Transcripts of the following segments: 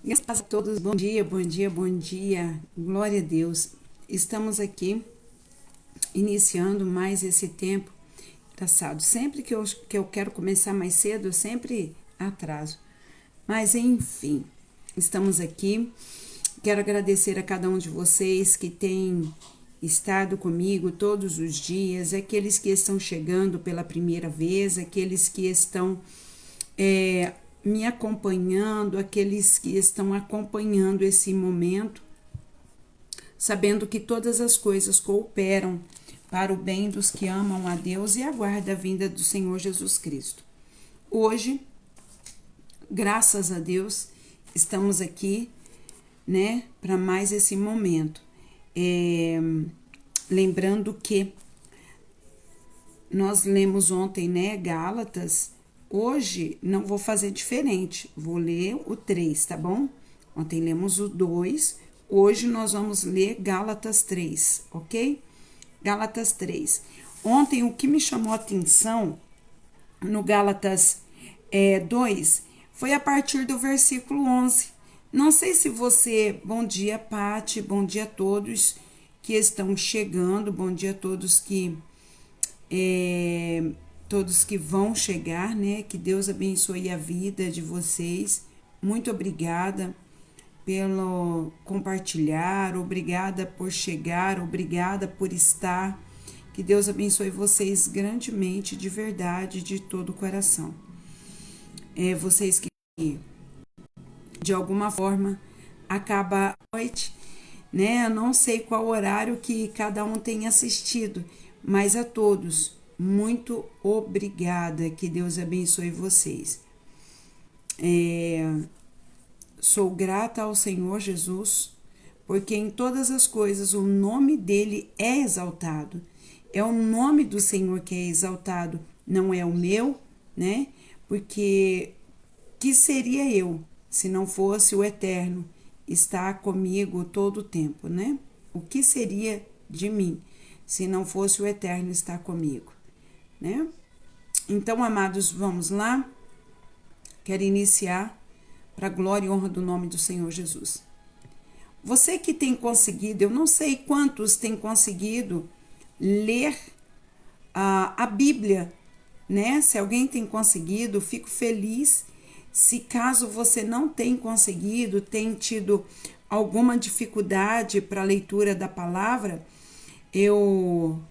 Graças a todos, bom dia, bom dia, bom dia, glória a Deus. Estamos aqui iniciando mais esse tempo engraçado. Sempre que eu quero começar mais cedo, eu sempre atraso. Mas enfim, estamos aqui. Quero agradecer a cada um de vocês que tem estado comigo todos os dias, aqueles que estão chegando pela primeira vez, aqueles que estão me acompanhando, aqueles que estão acompanhando esse momento, sabendo que todas as coisas cooperam para o bem dos que amam a Deus e aguardam a vinda do Senhor Jesus Cristo. Hoje, graças a Deus, estamos aqui, né, para mais esse momento. Lembrando que nós lemos ontem, né, Gálatas. Hoje não vou fazer diferente, vou ler o 3, tá bom? Ontem lemos o 2, hoje nós vamos ler Gálatas 3, ok? Gálatas 3. Ontem o que me chamou a atenção no Gálatas 2 foi a partir do versículo 11. Não sei se você... Bom dia, Pati, bom dia a todos que estão chegando, bom dia a todos que... todos que vão chegar, né? Que Deus abençoe a vida de vocês. Muito obrigada pelo compartilhar, obrigada por chegar, obrigada por estar. Que Deus abençoe vocês grandemente, de verdade, de todo o coração. Vocês que de alguma forma acaba a noite, né? Eu não sei qual horário que cada um tem assistido, mas a todos, muito obrigada, que Deus abençoe vocês. Sou grata ao Senhor Jesus, porque em todas as coisas o nome dele é exaltado. É o nome do Senhor que é exaltado, não é o meu, né? Porque que seria eu se não fosse o Eterno estar comigo todo o tempo, né? O que seria de mim se não fosse o Eterno estar comigo, né? Então, amados, vamos lá. Quero iniciar para a glória e honra do nome do Senhor Jesus. Você que tem conseguido, eu não sei quantos têm conseguido ler a Bíblia, né? Se alguém tem conseguido, fico feliz. Se caso você não tem conseguido, tem tido alguma dificuldade para a leitura da palavra, eu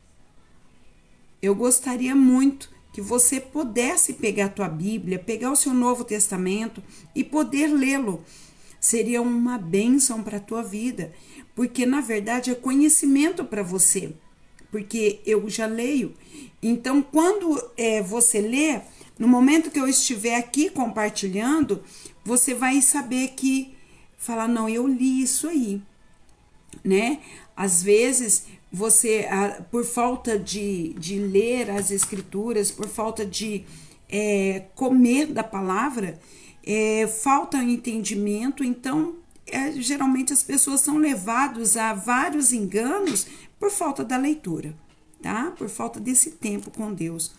gostaria muito que você pudesse pegar a tua Bíblia, pegar o seu Novo Testamento e poder lê-lo. Seria uma bênção para a tua vida, porque na verdade é conhecimento para você, porque eu já leio. Então, quando você lê, no momento que eu estiver aqui compartilhando, você vai saber que, falar, não, eu li isso aí, né? Às vezes, você, por falta de ler as escrituras, por falta de comer da palavra, falta entendimento, então, geralmente as pessoas são levadas a vários enganos por falta da leitura, tá? Por falta desse tempo com Deus,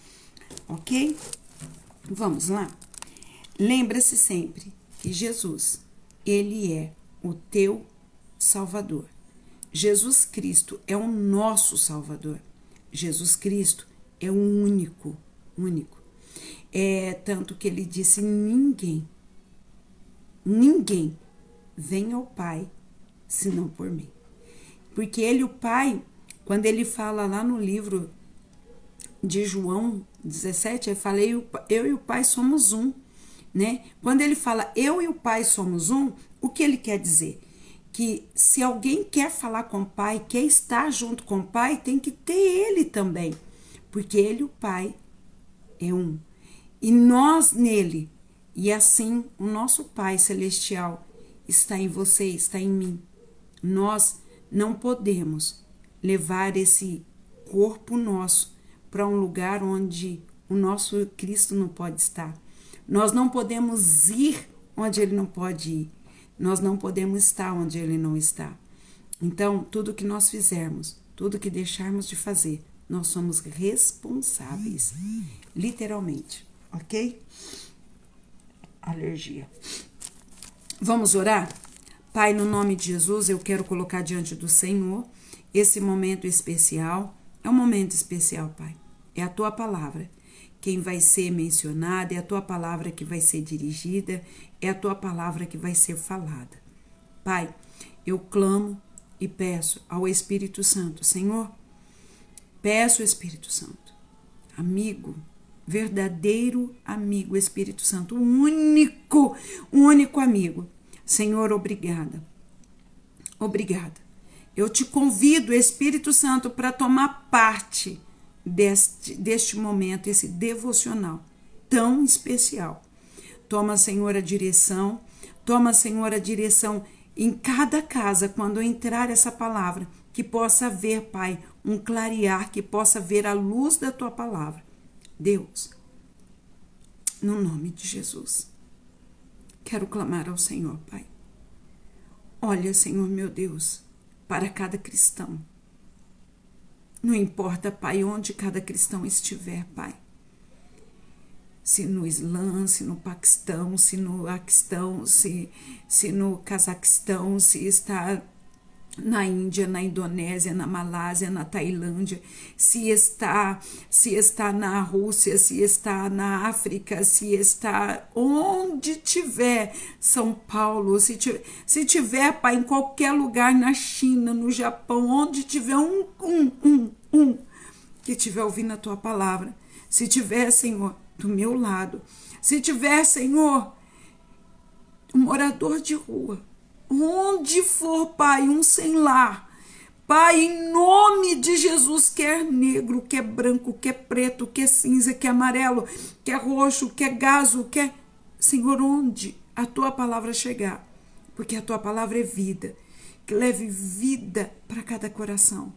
ok? Vamos lá? Lembra-se sempre que Jesus, ele é o teu Salvador. Jesus Cristo é o nosso Salvador. Jesus Cristo é o único. Tanto que ele disse, ninguém vem ao Pai senão por mim. Porque ele, o Pai, quando ele fala lá no livro de João 17, ele fala, eu e o Pai somos um, né? Quando ele fala, eu e o Pai somos um, o que ele quer dizer? Que se alguém quer falar com o Pai, quer estar junto com o Pai, tem que ter ele também, porque ele e o Pai é um. E nós nele, e assim o nosso Pai Celestial está em você, está em mim. Nós não podemos levar esse corpo nosso para um lugar onde o nosso Cristo não pode estar. Nós não podemos ir onde ele não pode ir. Nós não podemos estar onde ele não está. Então, tudo que nós fizermos, tudo que deixarmos de fazer, nós somos responsáveis, literalmente, ok? Alergia. Vamos orar? Pai, no nome de Jesus, eu quero colocar diante do Senhor esse momento especial. É um momento especial, Pai. É a Tua palavra quem vai ser mencionada, é a Tua palavra que vai ser dirigida, é a Tua palavra que vai ser falada. Pai, eu clamo e peço ao Espírito Santo, Senhor, peço ao Espírito Santo, amigo, verdadeiro amigo, Espírito Santo, único amigo. Senhor, obrigada. Obrigada. Eu te convido, Espírito Santo, para tomar parte deste momento, esse devocional tão especial. Toma, Senhor, a direção. Toma, Senhor, a direção em cada casa, quando entrar essa palavra, que possa ver, Pai, um clarear, que possa ver a luz da Tua palavra. Deus, no nome de Jesus, quero clamar ao Senhor, Pai. Olha, Senhor, meu Deus, para cada cristão. Não importa, Pai, onde cada cristão estiver, Pai. Se no Islã, se no Paquistão, se no Aquistão, se no Cazaquistão, se está na Índia, na Indonésia, na Malásia, na Tailândia, se está na Rússia, se está na África, se está onde tiver, São Paulo, se tiver, Pai, em qualquer lugar, na China, no Japão, onde tiver um que estiver ouvindo a Tua palavra, se tiver, Senhor, do meu lado, se tiver, Senhor, um morador de rua, onde for, Pai, um sem lar, Pai, em nome de Jesus, quer negro, quer branco, quer preto, quer cinza, quer amarelo, quer roxo, quer gazo, quer... Senhor, onde a Tua palavra chegar, porque a Tua palavra é vida, que leve vida para cada coração,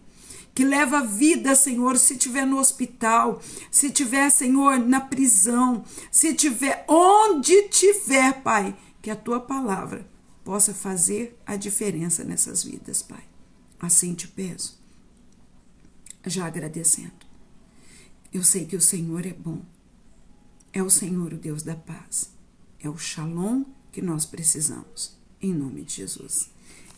que leva vida, Senhor, se tiver no hospital, se tiver, Senhor, na prisão, se tiver, onde tiver, Pai, que a Tua palavra possa fazer a diferença nessas vidas, Pai. Assim te peço, já agradecendo. Eu sei que o Senhor é bom. É o Senhor, o Deus da paz. É o Shalom que nós precisamos. Em nome de Jesus.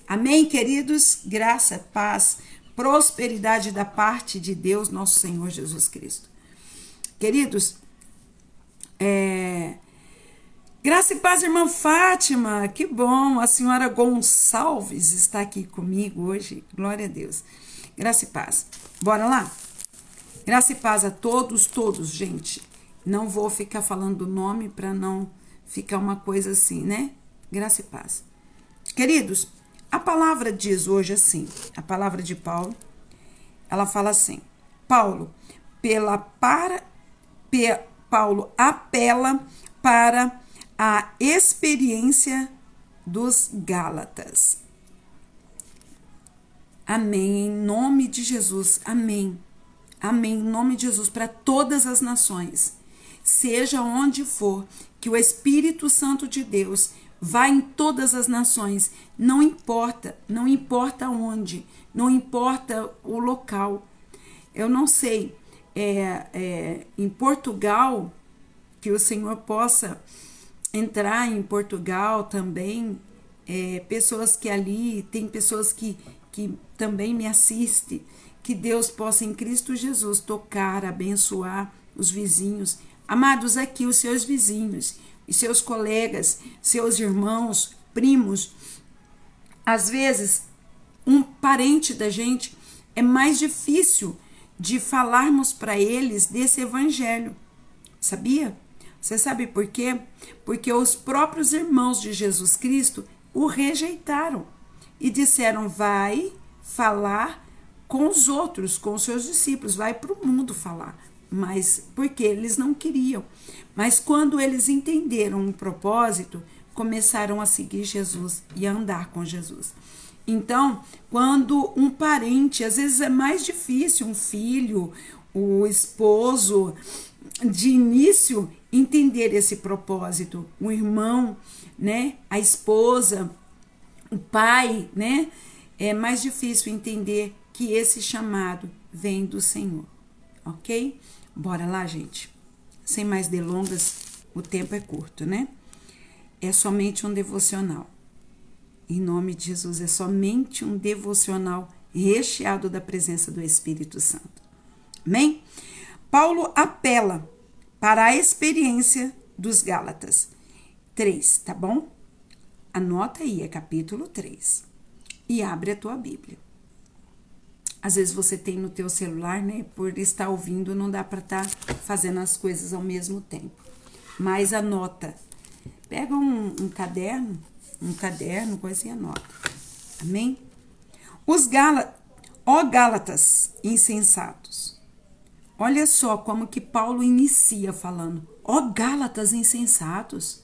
Amém, queridos? Graça, paz, prosperidade da parte de Deus, nosso Senhor Jesus Cristo. Queridos, graça e paz, irmã Fátima, que bom, a senhora Gonçalves está aqui comigo hoje, glória a Deus. Graça e paz, bora lá? Graça e paz a todos, gente. Não vou ficar falando o nome para não ficar uma coisa assim, né? Graça e paz. Queridos, a palavra diz hoje assim, a palavra de Paulo, ela fala assim, Paulo apela para a experiência dos Gálatas. Amém, em nome de Jesus, amém. Amém, em nome de Jesus, para todas as nações, seja onde for, que o Espírito Santo de Deus vá em todas as nações, não importa onde, não importa o local. Eu não sei, em Portugal, que o Senhor possa entrar em Portugal também, pessoas que ali, tem pessoas que também me assistem, que Deus possa em Cristo Jesus tocar, abençoar os vizinhos. Amados, aqui os seus vizinhos, os seus colegas, seus irmãos, primos. Às vezes, um parente da gente é mais difícil de falarmos para eles desse evangelho. Sabia? Você sabe por quê? Porque os próprios irmãos de Jesus Cristo o rejeitaram e disseram, vai falar com os outros, com os seus discípulos, vai para o mundo falar. Mas porque eles não queriam. Mas quando eles entenderam o propósito, começaram a seguir Jesus e a andar com Jesus. Então, quando um parente, às vezes é mais difícil, um filho, o esposo, de início, entender esse propósito. O irmão, né? A esposa, o pai, né? É mais difícil entender que esse chamado vem do Senhor. Ok? Bora lá, gente. Sem mais delongas, o tempo é curto, né? É somente um devocional. Em nome de Jesus, é somente um devocional recheado da presença do Espírito Santo. Amém? Paulo apela para a experiência dos Gálatas. 3, tá bom? Anota aí, é capítulo 3. E abre a tua Bíblia. Às vezes você tem no teu celular, né? Por estar ouvindo, não dá para estar fazendo as coisas ao mesmo tempo. Mas anota. Pega um caderno, coisa e anota. Amém? Ó Gálatas insensatos. Olha só como que Paulo inicia falando. Ó Gálatas insensatos.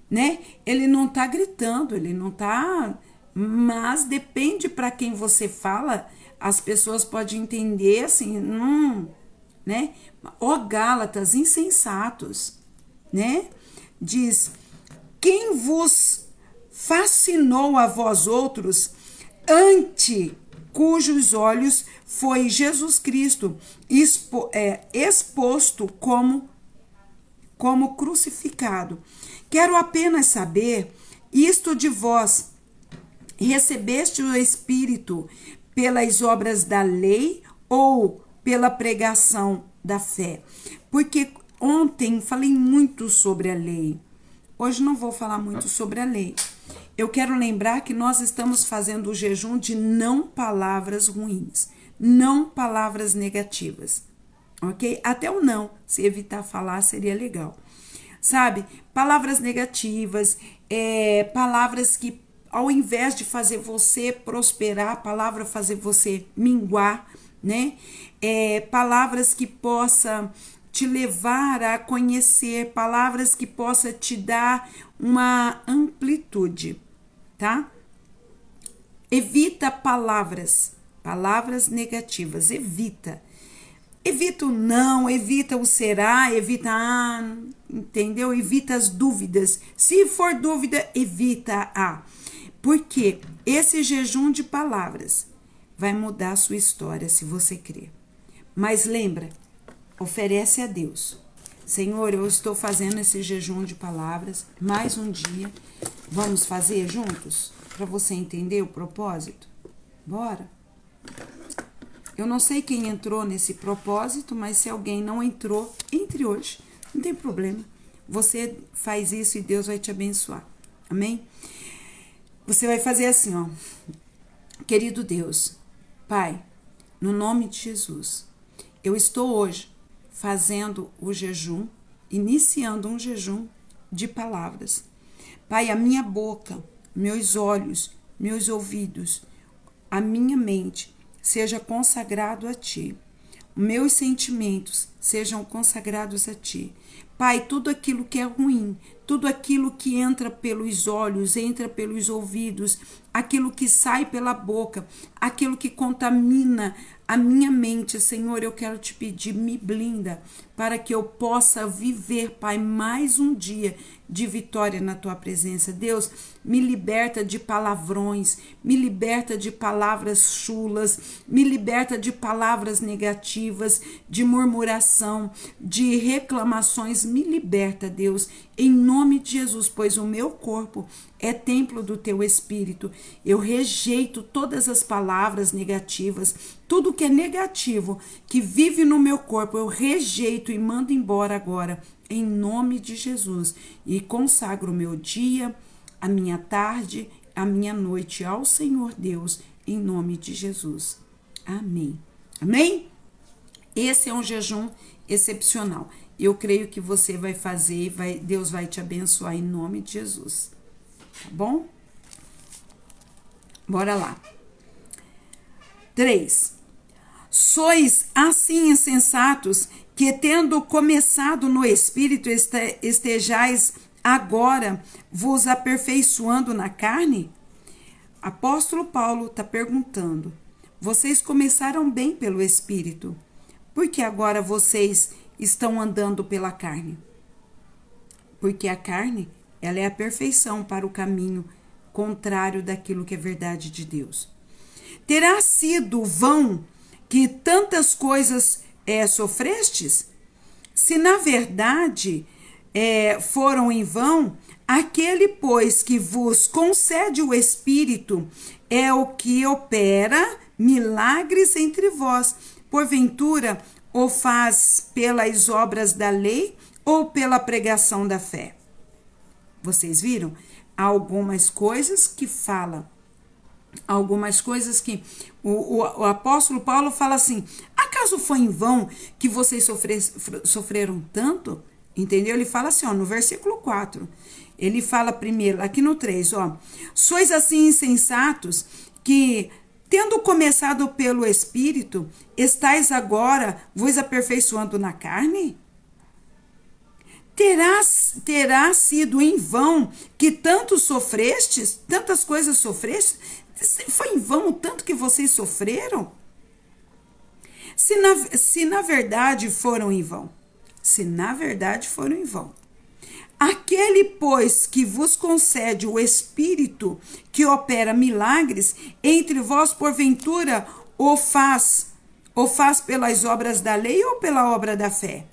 Né? Ele não tá gritando, ele não tá... Mas depende para quem você fala, as pessoas podem entender assim, né? Ó Gálatas insensatos, né? Diz, quem vos fascinou a vós outros, ante cujos olhos foi Jesus Cristo exposto como crucificado. Quero apenas saber isto de vós, recebeste o Espírito pelas obras da lei ou pela pregação da fé? Porque ontem falei muito sobre a lei. Hoje não vou falar muito sobre a lei. Eu quero lembrar que nós estamos fazendo o jejum de não palavras ruins, não palavras negativas, ok? Até o não, se evitar falar, seria legal. Sabe? Palavras negativas, palavras que ao invés de fazer você prosperar, a palavra fazer você minguar, né? Palavras que possa te levar a conhecer, palavras que possa te dar uma amplitude, tá? Evita palavras negativas, evita. Evita o não, evita o será, evita entendeu? Evita as dúvidas. Se for dúvida, evita a. Porque esse jejum de palavras vai mudar a sua história se você crer. Mas lembra, oferece a Deus. Senhor, eu estou fazendo esse jejum de palavras mais um dia. Vamos fazer juntos? Para você entender o propósito? Bora! Eu não sei quem entrou nesse propósito, mas se alguém não entrou, entre hoje. Não tem problema. Você faz isso e Deus vai te abençoar. Amém? Você vai fazer assim, ó. Querido Deus, Pai, no nome de Jesus, eu estou hoje fazendo o jejum, iniciando um jejum de palavras. Pai, a minha boca, meus olhos, meus ouvidos, a minha mente seja consagrado a Ti. Meus sentimentos sejam consagrados a Ti. Pai, tudo aquilo que é ruim, tudo aquilo que entra pelos olhos, entra pelos ouvidos, aquilo que sai pela boca, aquilo que contamina a minha mente, Senhor, eu quero te pedir, me blinda, para que eu possa viver, Pai, mais um dia de vitória na Tua presença. Deus, me liberta de palavrões, me liberta de palavras chulas, me liberta de palavras negativas, de murmuração, de reclamações, me liberta, Deus, em nome de Jesus, pois o meu corpo é templo do Teu Espírito. Eu rejeito todas as palavras negativas, tudo que é negativo, que vive no meu corpo, eu rejeito e mando embora agora, em nome de Jesus. E consagro o meu dia, a minha tarde, a minha noite ao Senhor Deus, em nome de Jesus. Amém. Amém? Esse é um jejum excepcional. Eu creio que você vai fazer, Deus vai te abençoar em nome de Jesus. Tá bom? Bora lá. 3. Sois assim insensatos, que tendo começado no Espírito, estejais agora vos aperfeiçoando na carne? Apóstolo Paulo está perguntando, vocês começaram bem pelo Espírito, por que agora vocês estão andando pela carne? Porque a carne, ela é a perfeição para o caminho contrário daquilo que é verdade de Deus. Terá sido vão que tantas coisas sofrestes? Se na verdade foram em vão, Aquele, pois, que vos concede o Espírito é o que opera milagres entre vós. Porventura, o faz pelas obras da lei ou pela pregação da fé? Vocês viram? Há algumas coisas que fala, algumas coisas que o apóstolo Paulo fala assim: acaso foi em vão que vocês sofreram tanto? Entendeu? Ele fala assim, ó, no versículo 4. Ele fala primeiro, aqui no 3, ó. Sois assim insensatos que, tendo começado pelo Espírito, estáis agora vos aperfeiçoando na carne? Terá sido em vão que tanto sofrestes, tantas coisas sofrestes? Foi em vão o tanto que vocês sofreram? Se na verdade foram em vão. Se na verdade foram em vão. Aquele, pois, que vos concede o Espírito que opera milagres, entre vós, porventura, o faz pelas obras da lei ou pela obra da fé?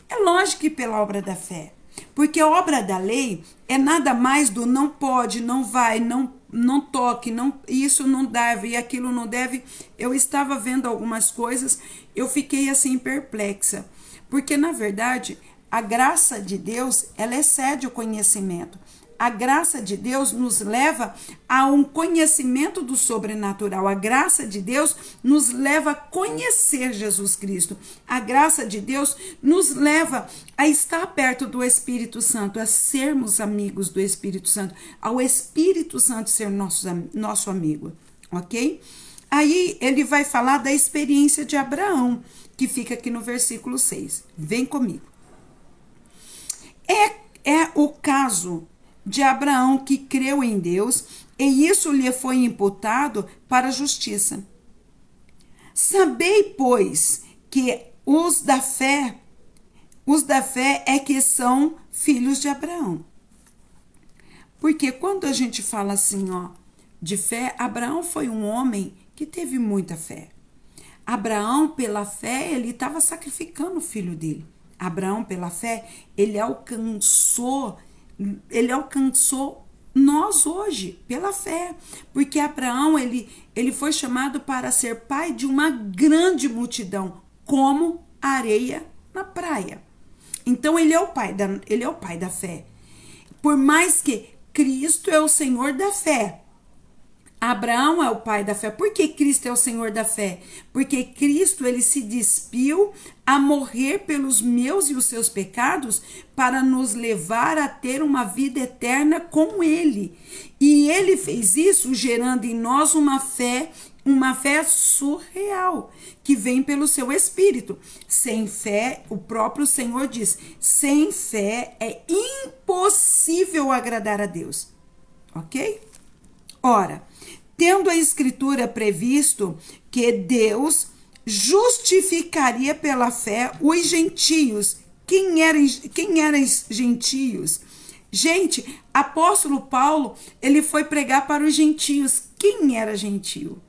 É lógico que pela obra da fé. Porque a obra da lei é nada mais do não pode, não vai, não toque, não, isso não deve e aquilo não deve. Eu estava vendo algumas coisas, eu fiquei assim perplexa. Porque, na verdade, a graça de Deus, ela excede o conhecimento. A graça de Deus nos leva a um conhecimento do sobrenatural. A graça de Deus nos leva a conhecer Jesus Cristo. A graça de Deus nos leva a estar perto do Espírito Santo, a sermos amigos do Espírito Santo, ao Espírito Santo ser nosso amigo, ok? Aí ele vai falar da experiência de Abraão, que fica aqui no versículo 6. Vem comigo. É o caso de Abraão que creu em Deus e isso lhe foi imputado para a justiça. Sabei, pois, que os da fé é que são filhos de Abraão. Porque quando a gente fala assim, ó, de fé, Abraão foi um homem que teve muita fé. Abraão, pela fé, ele estava sacrificando o filho dele. Abraão, pela fé, ele alcançou nós hoje, pela fé. Porque Abraão, ele foi chamado para ser pai de uma grande multidão, como a areia na praia. Então, ele é o pai da fé. Por mais que Cristo é o Senhor da fé, Abraão é o pai da fé. Por que Cristo é o Senhor da fé? Porque Cristo, ele se despiu a morrer pelos meus e os seus pecados para nos levar a ter uma vida eterna com ele. E ele fez isso gerando em nós uma fé surreal, que vem pelo seu Espírito. Sem fé, o próprio Senhor diz, sem fé é impossível agradar a Deus. Ok? Ora, tendo a Escritura previsto que Deus justificaria pela fé os gentios. Quem eram gentios? Gente, apóstolo Paulo, ele foi pregar para os gentios. Quem era gentio?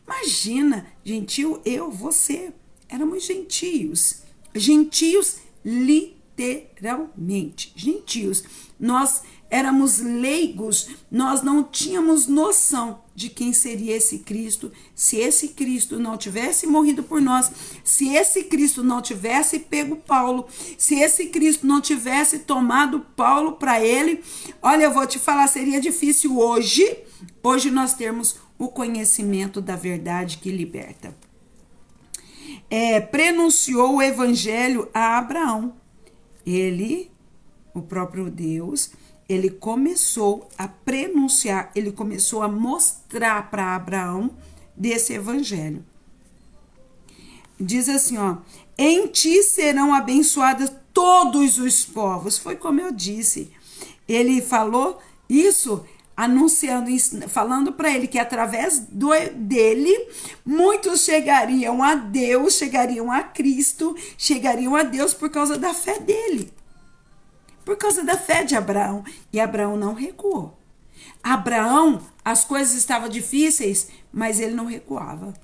Imagina, gentio, eu, você, éramos gentios. Gentios, literalmente, gentios. Nós éramos leigos, nós não tínhamos noção de quem seria esse Cristo, se esse Cristo não tivesse morrido por nós, se esse Cristo não tivesse pego Paulo, se esse Cristo não tivesse tomado Paulo para ele. Olha, eu vou te falar, seria difícil hoje nós termos o conhecimento da verdade que liberta. Prenunciou o evangelho a Abraão. Ele, o próprio Deus, ele começou a prenunciar, ele começou a mostrar para Abraão desse evangelho. Diz assim, ó, em ti serão abençoados todos os povos. Foi como eu disse. Ele falou isso, anunciando, falando para ele que através dele, muitos chegariam a Deus, chegariam a Cristo, chegariam a Deus por causa da fé dele. Por causa da fé de Abraão. E Abraão não recuou. Abraão, as coisas estavam difíceis, mas ele não recuava.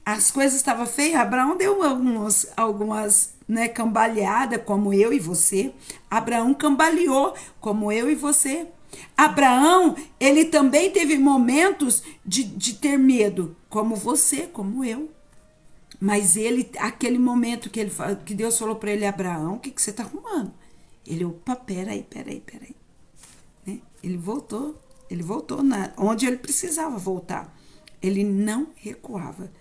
as coisas estavam feias, Abraão deu algumas né, cambaleada, como eu e você. Abraão cambaleou, como eu e você. Abraão, ele também teve momentos de ter medo, como você, como eu. Mas ele, aquele momento que Deus falou para ele, Abraão, o que você está arrumando? Ele, opa, peraí. Né? Ele voltou onde ele precisava voltar. Ele não recuava.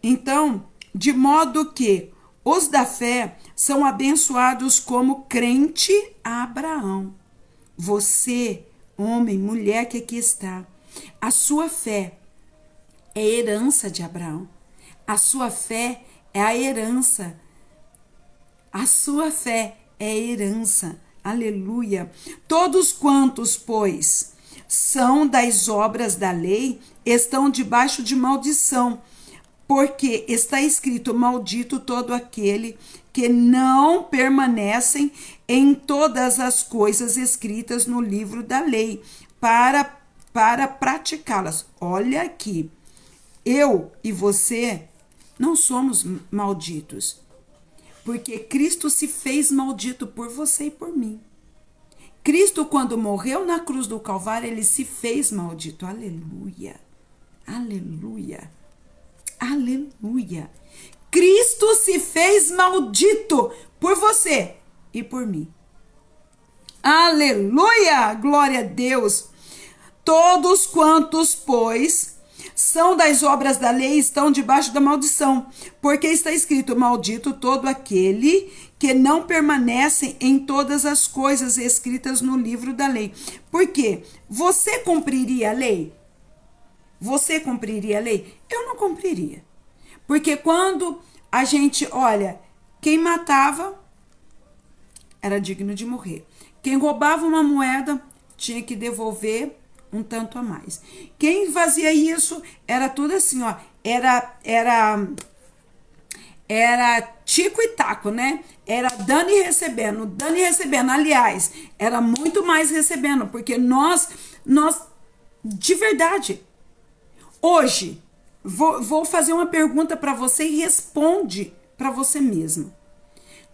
Então, de modo que os da fé são abençoados como crente a Abraão. Você, homem, mulher que aqui está, a sua fé é herança de Abraão. A sua fé é a herança. A sua fé é herança. Aleluia. Todos quantos, pois, são das obras da lei, estão debaixo de maldição, porque está escrito: maldito todo aquele que não permanecem em todas as coisas escritas no livro da lei, para praticá-las. Olha aqui, eu e você não somos malditos, porque Cristo se fez maldito por você e por mim. Cristo, quando morreu na cruz do Calvário, ele se fez maldito. Aleluia, aleluia, aleluia. Cristo se fez maldito por você e por mim. Aleluia, glória a Deus. Todos quantos, pois, são das obras da lei estão debaixo da maldição, porque está escrito: maldito todo aquele que não permanece em todas as coisas escritas no livro da lei. Por quê? Você cumpriria a lei? Você cumpriria a lei? Eu não cumpriria. Porque quando a gente, olha, quem matava era digno de morrer. Quem roubava uma moeda tinha que devolver um tanto a mais. Quem fazia isso era tudo assim, ó, era tico e taco, né? Era dando e recebendo. Aliás, era muito mais recebendo, porque nós de verdade, hoje, vou fazer uma pergunta para você e responde para você mesmo.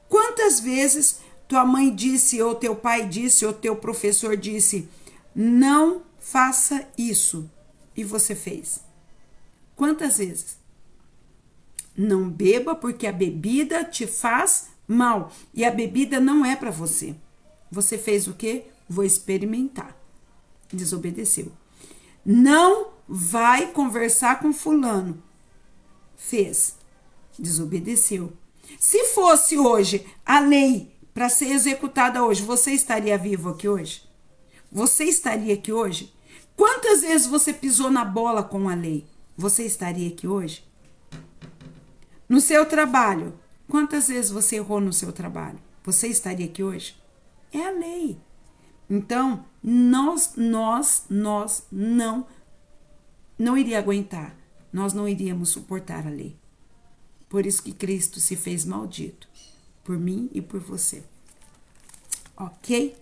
Quantas vezes tua mãe disse, ou teu pai disse, ou teu professor disse: não faça isso, e você fez? Quantas vezes? Não beba, porque a bebida te faz mal, e a bebida não é para você. Você fez o quê? Vou experimentar. Desobedeceu. Não vai conversar com fulano. Fez. Desobedeceu. Se fosse hoje a lei para ser executada hoje, você estaria vivo aqui hoje? Você estaria aqui hoje? Quantas vezes você pisou na bola com a lei? Você estaria aqui hoje? No seu trabalho, quantas vezes você errou no seu trabalho? Você estaria aqui hoje? É a lei. Então, nós não iria aguentar. Nós não iríamos suportar a lei. Por isso que Cristo se fez maldito. Por mim e por você. Ok?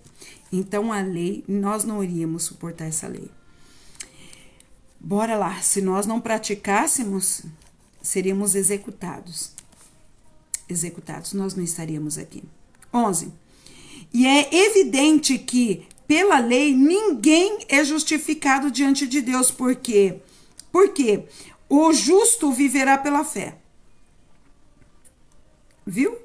Então, a lei, nós não iríamos suportar essa lei. Bora lá. Se nós não praticássemos, seríamos executados. Executados. Nós não estaríamos aqui. 11. E é evidente que, pela lei, ninguém é justificado diante de Deus. Por quê? Porque o justo viverá pela fé. Viu?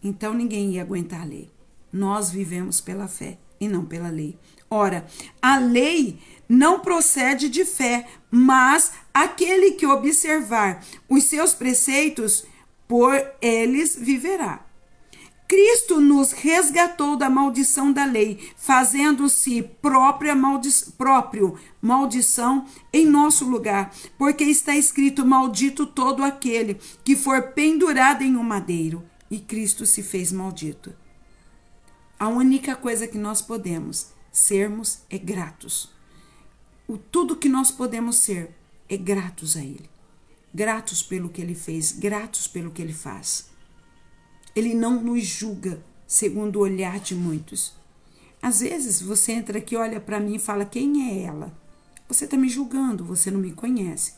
Então, ninguém ia aguentar a lei. Nós vivemos pela fé e não pela lei. Ora, a lei não procede de fé, mas aquele que observar os seus preceitos, por eles viverá. Cristo nos resgatou da maldição da lei, fazendo-se próprio maldição em nosso lugar, porque está escrito: maldito todo aquele que for pendurado em um madeiro. E Cristo se fez maldito. A única coisa que nós podemos sermos é gratos. Tudo que nós podemos ser é gratos a Ele. Gratos pelo que Ele fez, gratos pelo que Ele faz. Ele não nos julga segundo o olhar de muitos. Às vezes você entra aqui, olha para mim e fala: quem é ela? Você está me julgando, você não me conhece.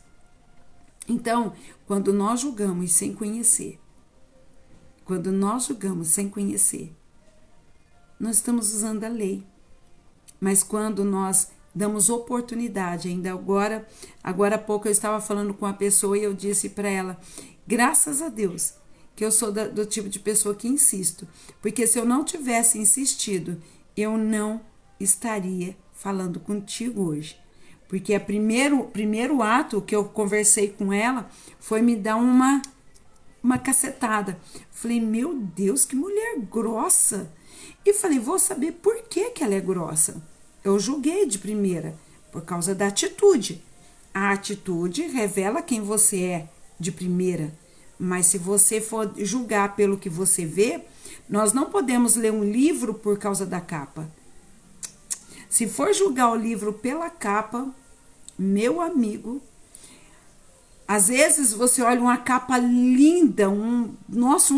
Então, quando nós julgamos sem conhecer, nós estamos usando a lei. Mas quando nós damos oportunidade, ainda agora há pouco eu estava falando com uma pessoa e eu disse para ela, graças a Deus, que eu sou do tipo de pessoa que insisto, porque se eu não tivesse insistido, eu não estaria falando contigo hoje. Porque o primeiro ato que eu conversei com ela foi me dar uma cacetada. Falei, meu Deus, que mulher grossa. E falei, vou saber por que ela é grossa. Eu julguei de primeira, por causa da atitude. A atitude revela quem você é de primeira. Mas se você for julgar pelo que você vê, nós não podemos ler um livro por causa da capa. Se for julgar o livro pela capa, meu amigo, às vezes você olha uma capa linda, um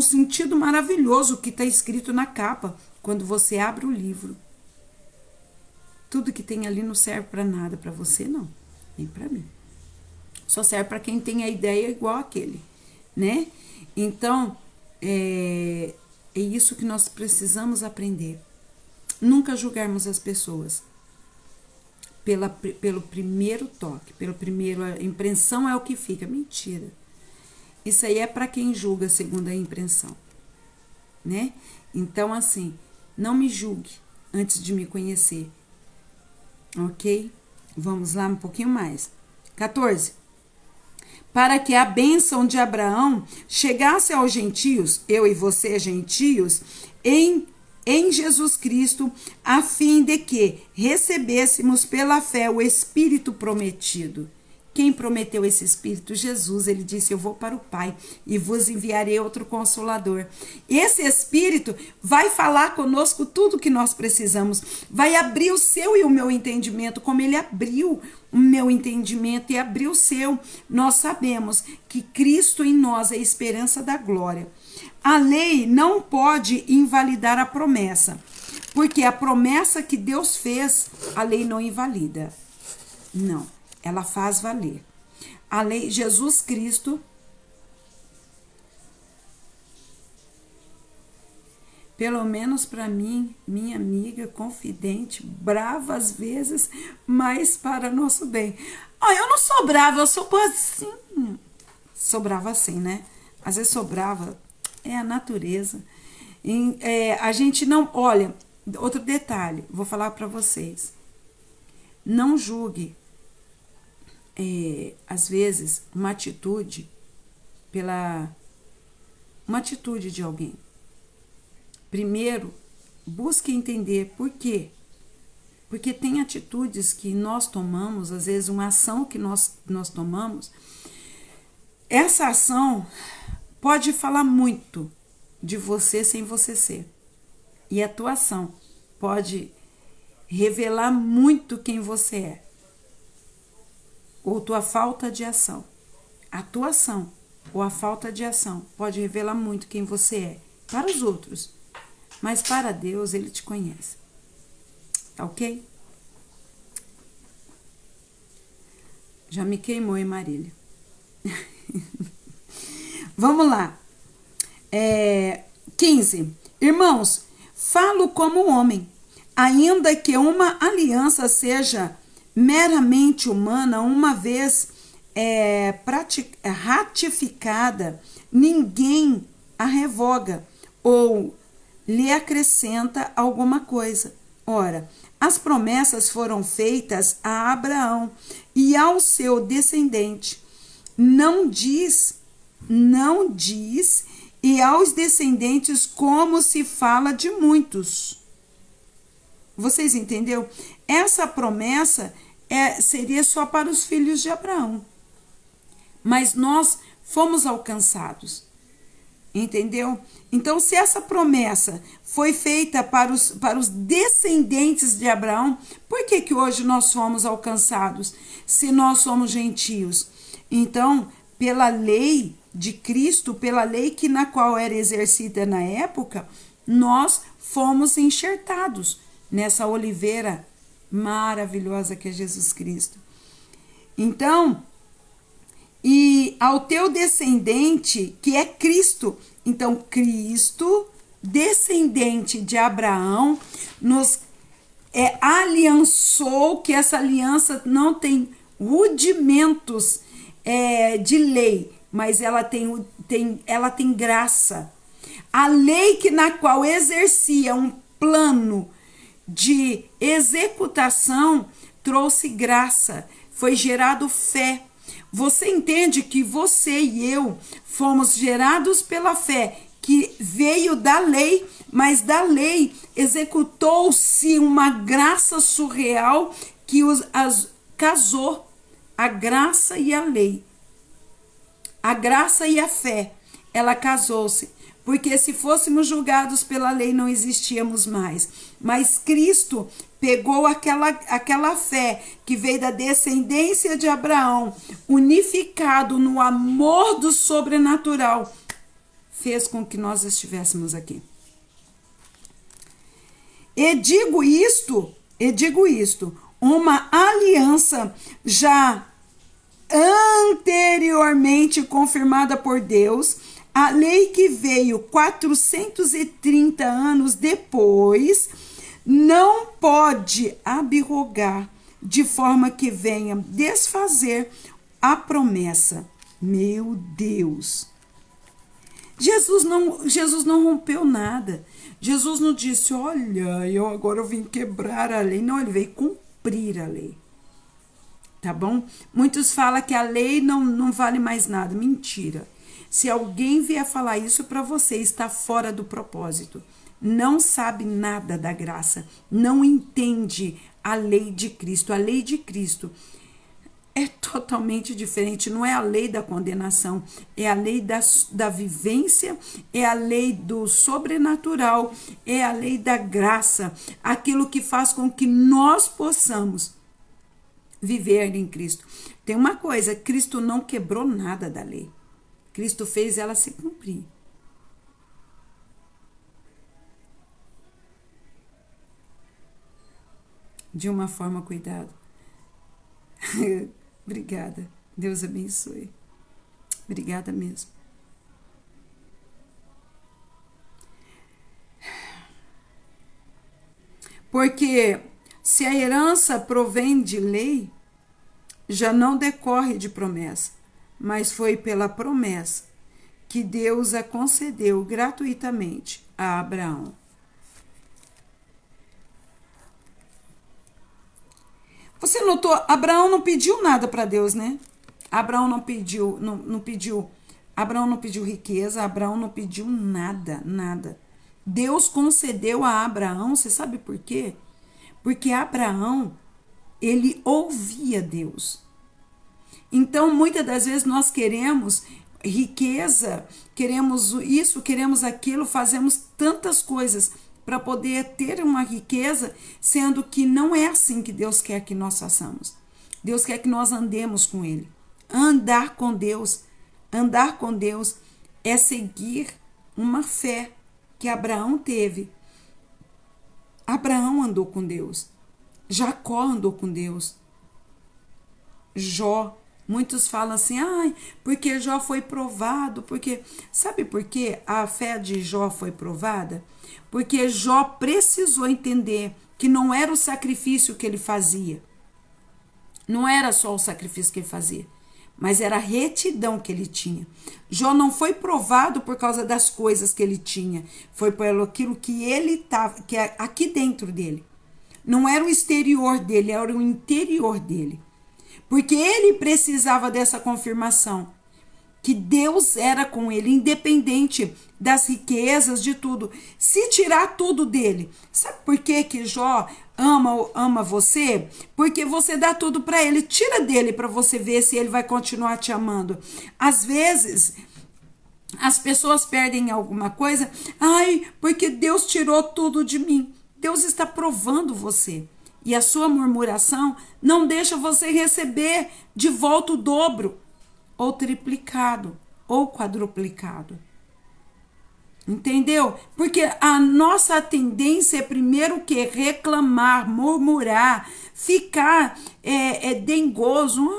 sentido maravilhoso que está escrito na capa. Quando você abre o livro, tudo que tem ali não serve para nada, para você não, nem para mim. Só serve para quem tem a ideia igual aquele, né? Então, é isso que nós precisamos aprender. Nunca julgarmos as pessoas pelo primeiro toque, a impressão é o que fica. Mentira. Isso aí é para quem julga segundo a impressão, né? Então, assim, não me julgue antes de me conhecer, ok? Vamos lá um pouquinho mais. 14. Para que a bênção de Abraão chegasse aos gentios, eu e você gentios, em Jesus Cristo, a fim de que recebêssemos pela fé o Espírito prometido. Quem prometeu esse Espírito? Jesus. Ele disse, eu vou para o Pai e vos enviarei outro Consolador. Esse Espírito vai falar conosco tudo o que nós precisamos, vai abrir o seu e o meu entendimento, como ele abriu o meu entendimento e abriu o seu. Nós sabemos que Cristo em nós é a esperança da glória. A lei não pode invalidar a promessa, porque a promessa que Deus fez, a lei não invalida. Não, ela faz valer. A lei, Jesus Cristo, pelo menos para mim, minha amiga, confidente, brava às vezes, mas para nosso bem. Eu não sou brava, eu sou assim. Sou brava assim, né? Às vezes sou brava. É a natureza. A gente não... Olha, outro detalhe, vou falar para vocês. Não julgue, às vezes, uma atitude de alguém. Primeiro, busque entender por quê. Porque tem atitudes que nós tomamos, às vezes uma ação que nós tomamos, essa ação pode falar muito de você sem você ser. E a tua ação pode revelar muito quem você é. Ou tua falta de ação. A tua ação ou a falta de ação pode revelar muito quem você é. Para os outros. Mas para Deus, Ele te conhece. Tá ok? Já me queimou, hein, Marília? Vamos lá. 15. Irmãos, falo como homem, ainda que uma aliança seja meramente humana, uma vez ratificada, ninguém a revoga ou lhe acrescenta alguma coisa. Ora, as promessas foram feitas a Abraão e ao seu descendente. Não diz, e aos descendentes como se fala de muitos. Vocês entenderam? Essa promessa seria só para os filhos de Abraão. Mas nós fomos alcançados. Entendeu? Então, se essa promessa foi feita para os descendentes de Abraão, por que hoje nós fomos alcançados, se nós somos gentios? Então, pela lei de Cristo, pela lei na qual era exercida na época, nós fomos enxertados nessa oliveira maravilhosa que é Jesus Cristo. Então, e ao teu descendente, que é Cristo. Então, Cristo, descendente de Abraão, nos aliançou, que essa aliança não tem rudimentos de lei, mas ela tem graça. A lei que na qual exercia um plano de executação trouxe graça, foi gerado fé. Você entende que você e eu fomos gerados pela fé, que veio da lei, mas da lei executou-se uma graça surreal que casou a graça e a lei. A graça e a fé, ela casou-se. Porque se fôssemos julgados pela lei, não existíamos mais. Mas Cristo pegou aquela fé que veio da descendência de Abraão, unificado no amor do sobrenatural, fez com que nós estivéssemos aqui. E digo isto, uma aliança já anteriormente confirmada por Deus, a lei que veio 430 anos depois, não pode abrogar de forma que venha desfazer a promessa. Meu Deus! Jesus não rompeu nada. Jesus não disse, olha, agora eu vim quebrar a lei. Não, ele veio cumprir a lei. Tá bom? Muitos falam que a lei não vale mais nada. Mentira. Se alguém vier falar isso para você, está fora do propósito. Não sabe nada da graça. Não entende a lei de Cristo. A lei de Cristo é totalmente diferente. Não é a lei da condenação. É a lei da vivência. É a lei do sobrenatural. É a lei da graça. Aquilo que faz com que nós possamos viver em Cristo. Tem uma coisa, Cristo não quebrou nada da lei. Cristo fez ela se cumprir. De uma forma cuidada. Obrigada. Deus abençoe. Obrigada mesmo. Porque se a herança provém de lei, já não decorre de promessa, mas foi pela promessa que Deus a concedeu gratuitamente a Abraão. Você notou? Abraão não pediu nada para Deus, né? Abraão não pediu riqueza, Abraão não pediu nada. Deus concedeu a Abraão, você sabe por quê? Porque Abraão, ele ouvia Deus. Então, muitas das vezes nós queremos riqueza, queremos isso, queremos aquilo, fazemos tantas coisas para poder ter uma riqueza, sendo que não é assim que Deus quer que nós façamos. Deus quer que nós andemos com Ele. Andar com Deus é seguir uma fé que Abraão teve. Abraão andou com Deus. Jacó andou com Deus. Jó. Muitos falam assim, porque Jó foi provado, porque... Sabe por que a fé de Jó foi provada? Porque Jó precisou entender que não era o sacrifício que ele fazia. Não era só o sacrifício que ele fazia, mas era a retidão que ele tinha. Jó não foi provado por causa das coisas que ele tinha, foi pelo aquilo que ele estava, que é aqui dentro dele. Não era o exterior dele, era o interior dele. Porque ele precisava dessa confirmação, que Deus era com ele, independente das riquezas, de tudo. Se tirar tudo dele, sabe por que Jó ama você? Porque você dá tudo para ele, tira dele para você ver se ele vai continuar te amando. Às vezes, as pessoas perdem alguma coisa, porque Deus tirou tudo de mim. Deus está provando você. E a sua murmuração não deixa você receber de volta o dobro, ou triplicado, ou quadruplicado. Entendeu? Porque a nossa tendência é primeiro o quê? Reclamar, murmurar, ficar dengoso.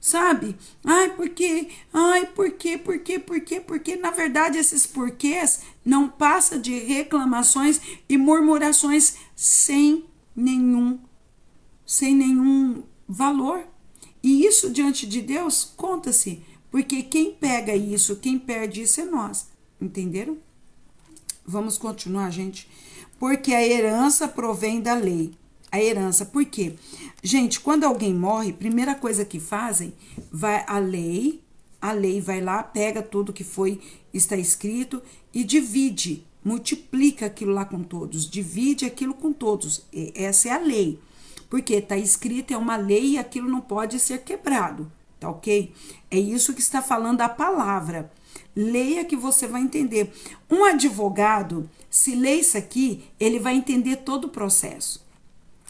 sabe? Ai, porque, ai, porque, na verdade, esses porquês não passa de reclamações e murmurações sem nenhum valor. E isso diante de Deus conta-se, porque quem pega isso, quem perde isso é nós, entenderam? Vamos continuar, gente. Porque a herança provém da lei. A herança, por quê? Gente, quando alguém morre, primeira coisa que fazem, vai a lei vai lá, pega tudo que está escrito e divide, multiplica aquilo lá com todos, divide aquilo com todos. Essa é a lei. Porque está escrito, é uma lei e aquilo não pode ser quebrado, tá ok? É isso que está falando a palavra. Leia que você vai entender. Um advogado, se lê isso aqui, ele vai entender todo o processo.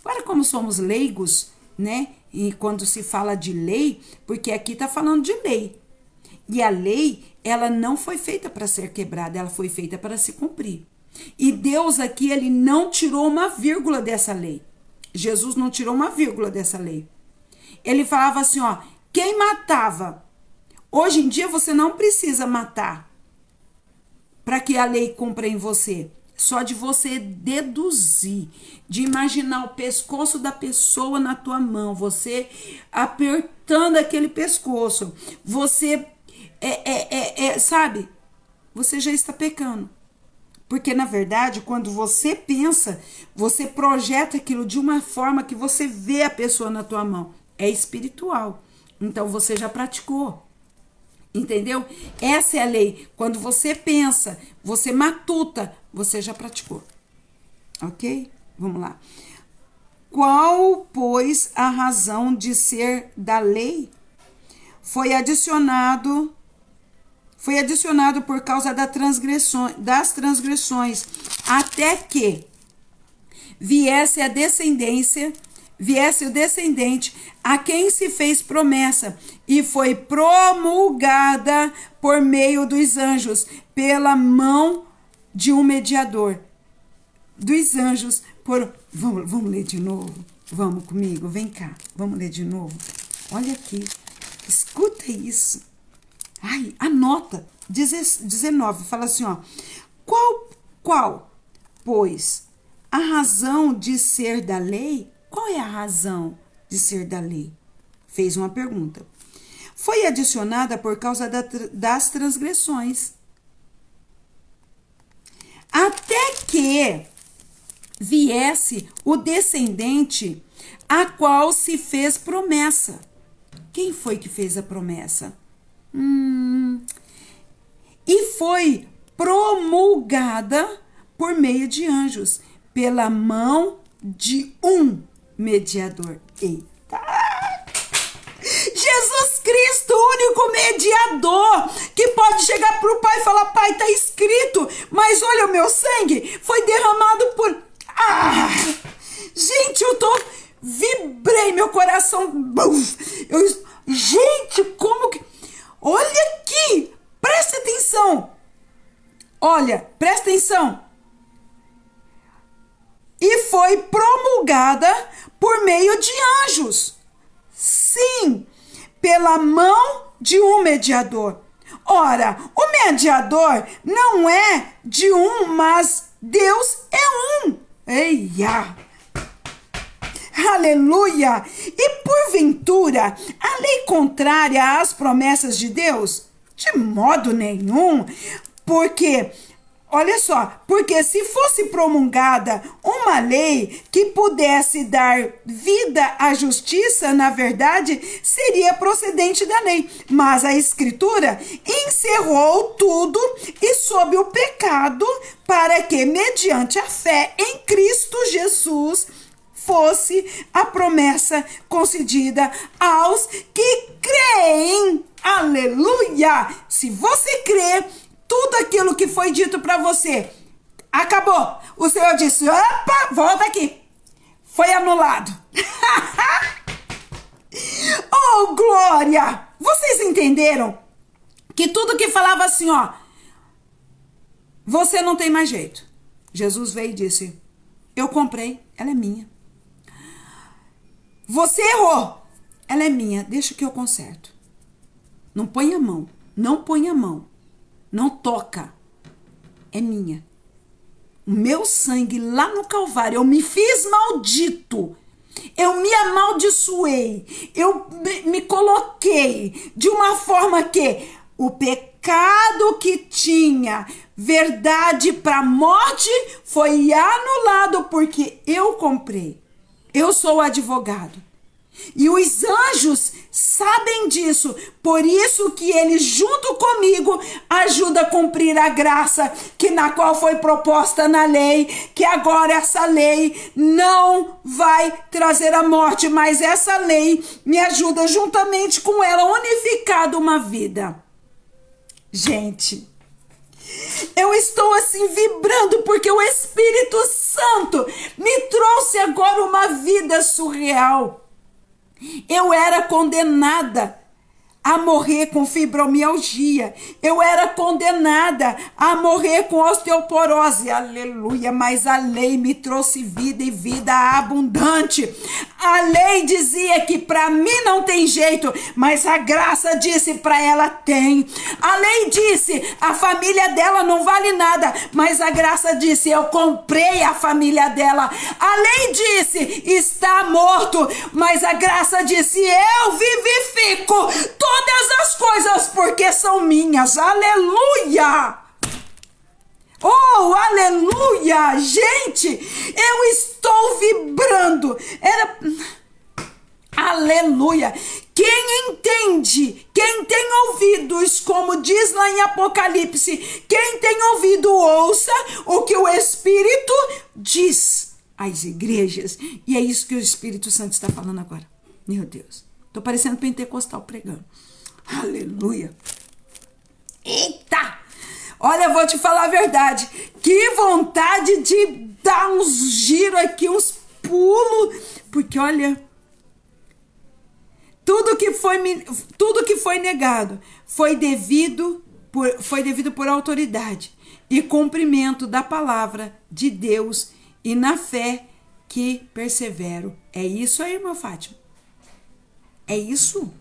Agora, como somos leigos, né? E quando se fala de lei, porque aqui está falando de lei. E a lei, ela não foi feita para ser quebrada, ela foi feita para se cumprir. E Deus aqui, ele não tirou uma vírgula dessa lei. Jesus não tirou uma vírgula dessa lei. Ele falava assim, ó, quem matava? Hoje em dia você não precisa matar para que a lei cumpra em você. Só de você deduzir, de imaginar o pescoço da pessoa na tua mão, você apertando aquele pescoço, você, sabe, você já está pecando. Porque, na verdade, quando você pensa, você projeta aquilo de uma forma que você vê a pessoa na tua mão. É espiritual. Então, você já praticou. Entendeu? Essa é a lei. Quando você pensa, você matuta, você já praticou. Ok? Vamos lá. Qual, pois, a razão de ser da lei? Foi adicionado por causa das transgressões, até que viesse o descendente a quem se fez promessa, e foi promulgada por meio dos anjos, pela mão de um mediador. Dos anjos, vamos ler de novo? Vamos comigo, vem cá, vamos ler de novo. Olha aqui, escuta isso. Ai, anota, 19, fala assim, ó. Qual, pois, a razão de ser da lei? Qual é a razão de ser da lei? Fez uma pergunta. Foi adicionada por causa das transgressões. Até que viesse o descendente a qual se fez promessa. Quem foi que fez a promessa? E foi promulgada por meio de anjos, pela mão de um mediador. Eita! Jesus Cristo, o único mediador que pode chegar para o Pai e falar, Pai, está escrito, mas olha, o meu sangue foi derramado por... Gente, vibrei meu coração. Gente, como que... Olha aqui, presta atenção. Olha, presta atenção. E foi promulgada por meio de anjos. Sim, pela mão de um mediador. Ora, o mediador não é de um, mas Deus é um. Eia! Aleluia! E porventura, a lei contrária às promessas de Deus? De modo nenhum, porque, olha só, porque se fosse promulgada uma lei que pudesse dar vida à justiça, na verdade, seria procedente da lei. Mas a Escritura encerrou tudo e sob o pecado, para que, mediante a fé em Cristo Jesus, fosse a promessa concedida aos que creem. Aleluia! Se você crê, tudo aquilo que foi dito para você acabou. O Senhor disse, opa, volta aqui. Foi anulado. Oh, glória! Vocês entenderam? Que tudo que falava assim, ó, você não tem mais jeito. Jesus veio e disse, eu comprei, ela é minha. Você errou. ela é minha, deixa que eu conserto. Não põe a mão, não põe a mão, não toca, é minha. O meu sangue lá no Calvário, eu me fiz maldito, eu me amaldiçoei, eu me coloquei de uma forma que o pecado que tinha verdade para morte foi anulado porque eu comprei. Eu sou o advogado. E os anjos sabem disso, por isso que ele junto comigo ajuda a cumprir a graça que na qual foi proposta na lei, que agora essa lei não vai trazer a morte, mas essa lei me ajuda juntamente com ela unificado uma vida. Gente, eu estou assim vibrando porque o Espírito Santo me trouxe agora uma vida surreal. Eu era condenada a morrer com fibromialgia. Eu era condenada a morrer com osteoporose. Aleluia, mas a lei me trouxe vida e vida abundante. A lei dizia que para mim não tem jeito, mas a graça disse para ela tem. A lei disse, a família dela não vale nada, mas a graça disse, eu comprei a família dela. A lei disse, está morto, mas a graça disse, eu vivifico todas as coisas porque são minhas. Aleluia! Oh, aleluia! Gente, eu estou vibrando. Aleluia! Quem entende, quem tem ouvidos, como diz lá em Apocalipse, quem tem ouvido, ouça o que o Espírito diz às igrejas. E é isso que o Espírito Santo está falando agora. Meu Deus, tô parecendo pentecostal pregando. Aleluia. Eita! Olha, eu vou te falar a verdade. Que vontade de dar uns giros aqui, uns pulos. Porque, olha, tudo que foi negado foi devido por autoridade e cumprimento da palavra de Deus e na fé que persevero. É isso aí, irmã Fátima. É isso.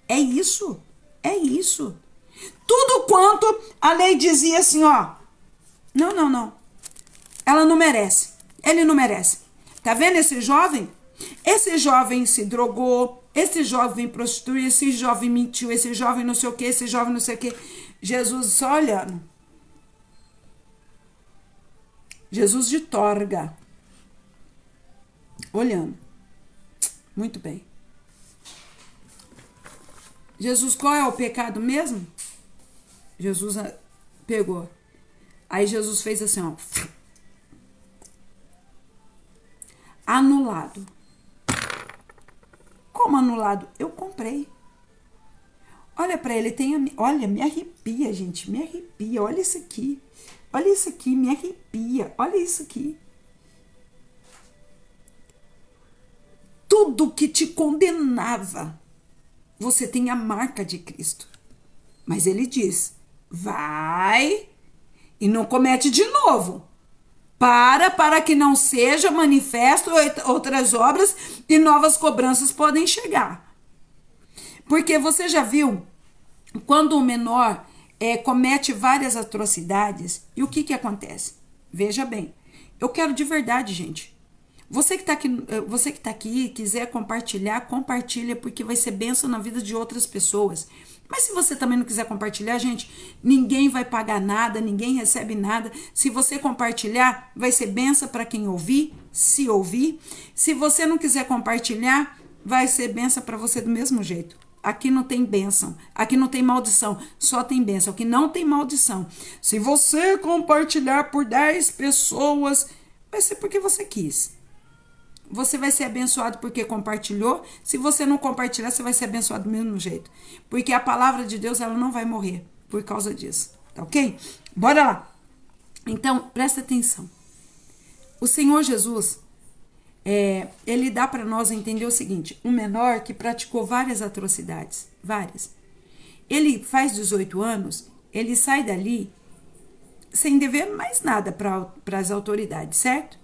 É isso. É isso. Tudo quanto a lei dizia assim, ó. Não. Ela não merece. Ele não merece. Tá vendo esse jovem? Esse jovem se drogou. Esse jovem prostituiu. Esse jovem mentiu. Esse jovem não sei o que. Esse jovem não sei o que. Jesus só olhando. Jesus de torga. Olhando. Muito bem. Jesus, qual é o pecado mesmo? Jesus pegou. Aí Jesus fez assim, ó. Anulado. Como anulado? Eu comprei. Olha pra ele, olha, me arrepia, gente, me arrepia. Olha isso aqui. Olha isso aqui, me arrepia. Olha isso aqui. Tudo que te condenava, você tem a marca de Cristo. Mas ele diz, vai e não comete de novo. Para que não seja manifesto outras obras e novas cobranças podem chegar. Porque você já viu, quando o menor comete várias atrocidades, e o que acontece? Veja bem, eu quero de verdade, gente. Você que tá aqui, quiser compartilhar, compartilha, porque vai ser bênção na vida de outras pessoas. Mas se você também não quiser compartilhar, gente, ninguém vai pagar nada, ninguém recebe nada. Se você compartilhar, vai ser bênção para quem ouvir, se ouvir. Se você não quiser compartilhar, vai ser bênção para você do mesmo jeito. Aqui não tem bênção, aqui não tem maldição, só tem bênção. Aqui não tem maldição. Se você compartilhar por 10 pessoas, vai ser porque você quis. Você vai ser abençoado porque compartilhou. Se você não compartilhar, você vai ser abençoado do mesmo jeito. Porque a palavra de Deus, ela não vai morrer por causa disso. Tá ok? Bora lá. Então, presta atenção. O Senhor Jesus, ele dá para nós entender o seguinte. Um menor que praticou várias atrocidades. Várias. Ele faz 18 anos, ele sai dali sem dever mais nada para as autoridades, certo?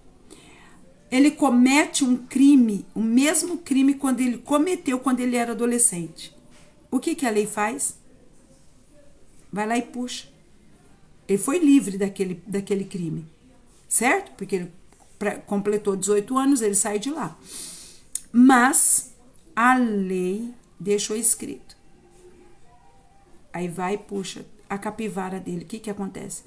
ele comete um crime, o mesmo crime quando ele cometeu quando ele era adolescente. O que a lei faz? Vai lá e puxa. Ele foi livre daquele crime, certo? Porque ele completou 18 anos, ele sai de lá. Mas a lei deixou escrito. Aí vai e puxa a capivara dele. O que acontece?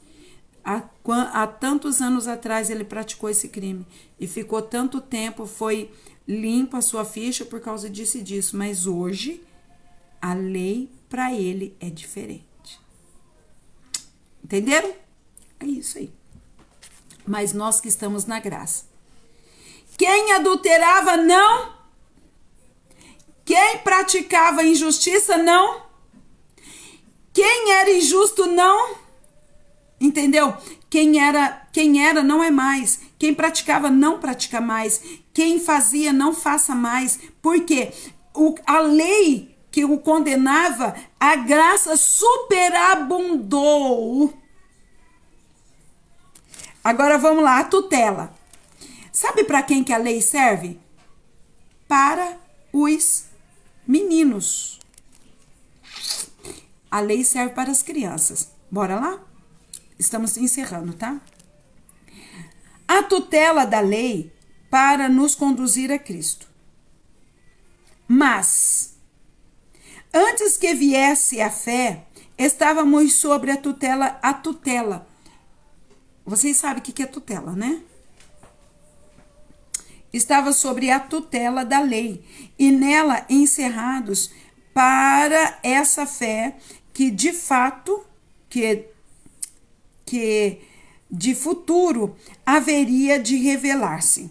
Há tantos anos atrás ele praticou esse crime e ficou tanto tempo, foi limpa a sua ficha por causa disso e disso, mas hoje a lei para ele é diferente. Entenderam? É isso aí. Mas nós que estamos na graça. Quem adulterava, não. Quem praticava injustiça, não. Quem era injusto, não. Entendeu? Quem era não é mais. Quem praticava não pratica mais. Quem fazia não faça mais. Por quê? A lei que o condenava, a graça superabundou. Agora vamos lá, a tutela. Sabe para quem que a lei serve? Para os meninos. A lei serve para as crianças. Bora lá? Estamos encerrando, tá? A tutela da lei para nos conduzir a Cristo. Mas, antes que viesse a fé, estávamos sobre a tutela. Vocês sabem o que é tutela, né? Estava sobre a tutela da lei e nela encerrados para essa fé que de fato, que de futuro haveria de revelar-se.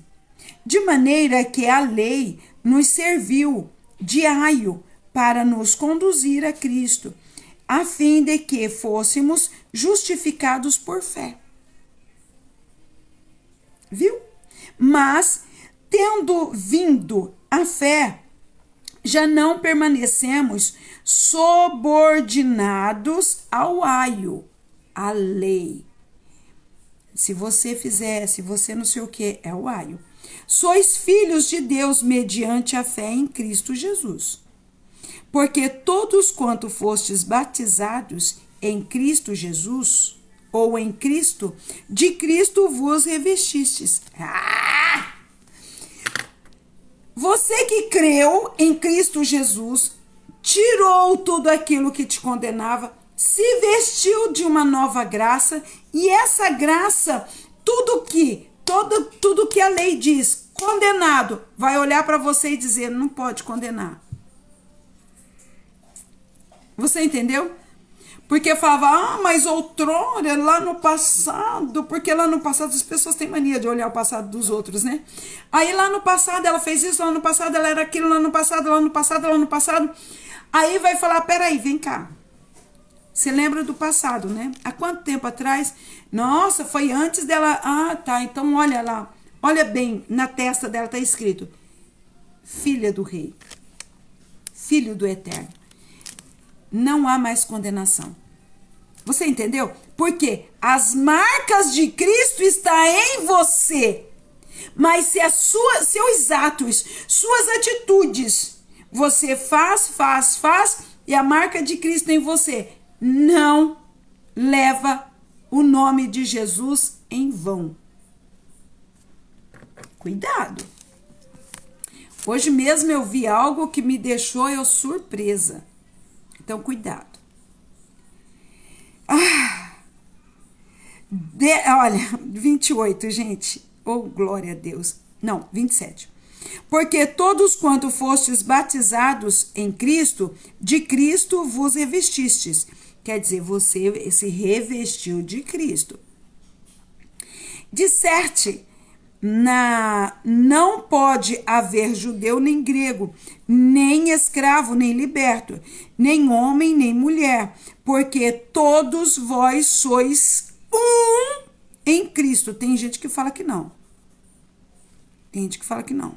De maneira que a lei nos serviu de aio para nos conduzir a Cristo, a fim de que fôssemos justificados por fé. Viu? Mas, tendo vindo a fé, já não permanecemos subordinados ao aio, à lei. Se você fizer, se você não sei o que, é o aio. Sois filhos de Deus mediante a fé em Cristo Jesus. Porque todos quanto fostes batizados em Cristo Jesus, ou em Cristo, de Cristo vos revestistes. Você que creu em Cristo Jesus, tirou tudo aquilo que te condenava, se vestiu de uma nova graça, e essa graça, tudo que a lei diz, condenado, vai olhar para você e dizer, não pode condenar. Você entendeu? Porque falava, mas outrora, lá no passado, porque lá no passado as pessoas têm mania de olhar o passado dos outros, né? Aí lá no passado ela fez isso, lá no passado ela era aquilo, lá no passado. Aí vai falar, peraí, vem cá. Você lembra do passado, né? Há quanto tempo atrás? Nossa, foi antes dela. Ah, tá, então olha lá. Olha bem, na testa dela tá escrito, filha do rei, filho do eterno. Não há mais condenação. Você entendeu? Porque as marcas de Cristo estão em você. Mas se seus atos, suas atitudes, você faz, e a marca de Cristo em você não leva o nome de Jesus em vão. Cuidado. Hoje mesmo eu vi algo que me deixou eu surpresa. Então, cuidado. Olha, 28, gente. Oh, glória a Deus. Não, 27. Porque todos quanto fostes batizados em Cristo, de Cristo vos revestistes. Quer dizer, você se revestiu de Cristo. Disserte, não pode haver judeu nem grego, nem escravo nem liberto, nem homem nem mulher, porque todos vós sois um em Cristo. Tem gente que fala que não. Tem gente que fala que não.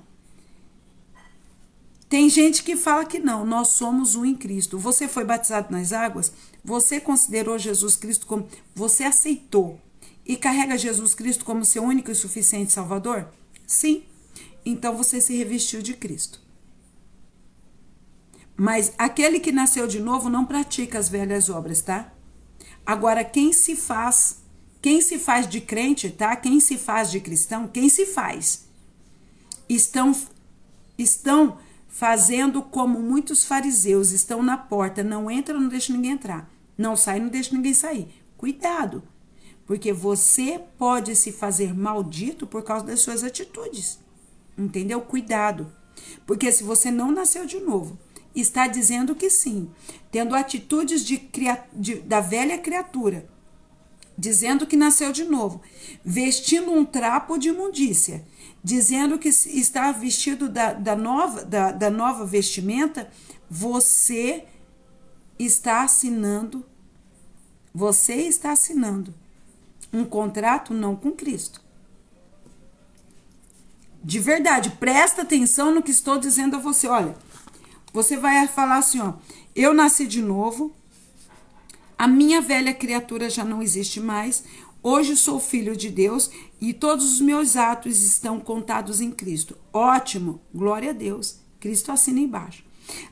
Tem gente que fala que não. Nós somos um em Cristo. Você foi batizado nas águas? Você considerou Jesus Cristo como... Você aceitou e carrega Jesus Cristo como seu único e suficiente Salvador? Sim. Então você se revestiu de Cristo. Mas aquele que nasceu de novo não pratica as velhas obras, tá? Agora, quem se faz de crente, tá? Quem se faz de cristão, quem se faz, estão fazendo como muitos fariseus, estão na porta, não entra, não deixa ninguém entrar, não sai, não deixa ninguém sair. Cuidado, porque você pode se fazer maldito por causa das suas atitudes, entendeu? Cuidado, porque se você não nasceu de novo, está dizendo que sim, tendo atitudes da velha criatura, dizendo que nasceu de novo, vestindo um trapo de imundícia, dizendo que está vestido da nova vestimenta, você está assinando um contrato não com Cristo. De verdade, presta atenção no que estou dizendo a você. Olha, você vai falar assim, ó, eu nasci de novo, a minha velha criatura já não existe mais, hoje sou filho de Deus e todos os meus atos estão contados em Cristo. Ótimo, glória a Deus, Cristo assina embaixo.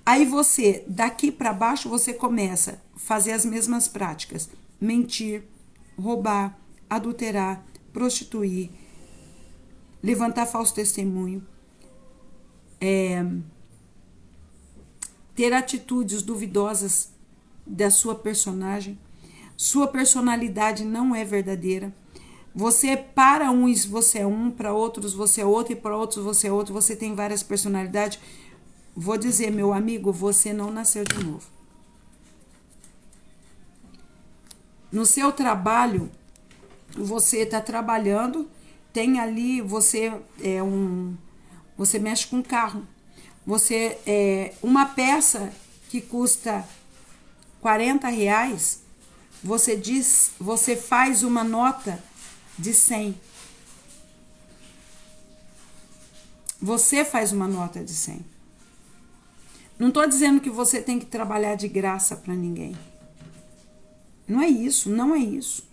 Aí você, daqui para baixo, você começa a fazer as mesmas práticas, mentir, roubar, adulterar, prostituir, levantar falso testemunho, ter atitudes duvidosas da sua personagem, sua personalidade não é verdadeira. Você, para uns, você é um, para outros você é outro, e para outros você é outro, você tem várias personalidades. Vou dizer, meu amigo, você não nasceu de novo. No seu trabalho, você está trabalhando, tem ali, você mexe com carro. Você uma peça que custa R$40, você faz uma nota de 100. Você faz uma nota de 100. Não estou dizendo que você tem que trabalhar de graça para ninguém. Não é isso, não é isso.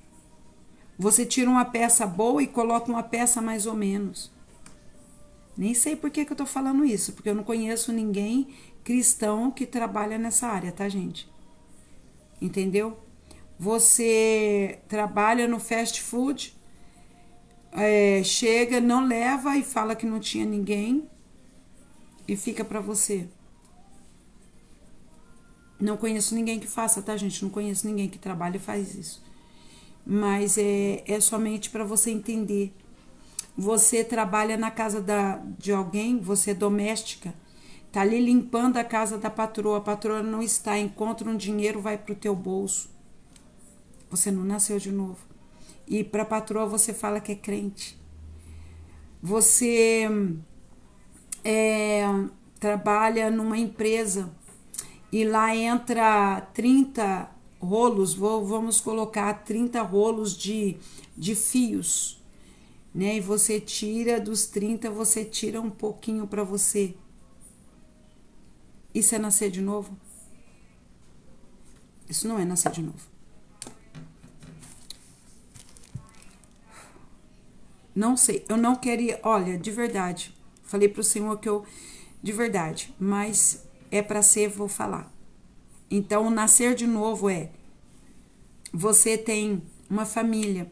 Você tira uma peça boa e coloca uma peça mais ou menos. Nem sei por que eu tô falando isso, porque eu não conheço ninguém cristão que trabalha nessa área, tá, gente? Entendeu? Você trabalha no fast food, chega, não leva e fala que não tinha ninguém e fica pra você. Não conheço ninguém que faça, tá, gente? Não conheço ninguém que trabalha e faz isso. Mas é somente para você entender. Você trabalha na casa de alguém, você é doméstica, tá ali limpando a casa da patroa, a patroa não está, encontra um dinheiro, vai pro teu bolso. Você não nasceu de novo. E pra patroa você fala que é crente. Você trabalha numa empresa e lá entra 30 rolos, vamos colocar 30 rolos de fios, né? E você tira dos 30, você tira um pouquinho para você. Isso é nascer de novo? Isso não é nascer de novo. Não sei, eu não queria, olha, de verdade. Falei pro Senhor que eu, de verdade, mas é para ser, vou falar. Então, nascer de novo você tem uma família.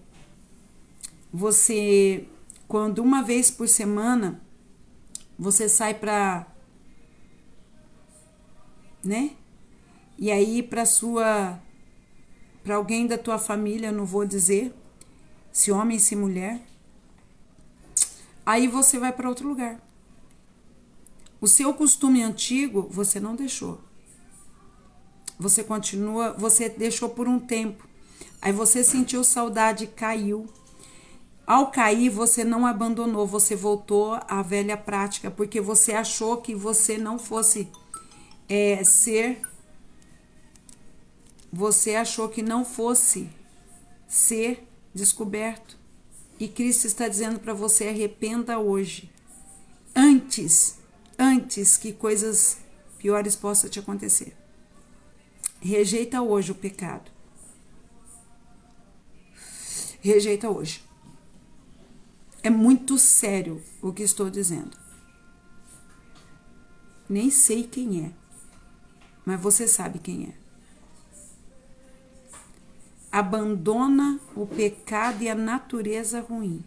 Você, quando uma vez por semana, você sai pra, né? E aí para alguém da tua família, não vou dizer, se homem, se mulher, aí você vai para outro lugar. O seu costume antigo, você não deixou. Você continua, você deixou por um tempo. Aí você sentiu saudade, caiu. Ao cair, você não abandonou, você voltou à velha prática, porque você achou que você não fosse você achou que não fosse ser descoberto. E Cristo está dizendo para você, arrependa hoje. Antes que coisas piores possam te acontecer. Rejeita hoje o pecado. Rejeita hoje. É muito sério o que estou dizendo. Nem sei quem é, mas você sabe quem é. Abandona o pecado e a natureza ruim,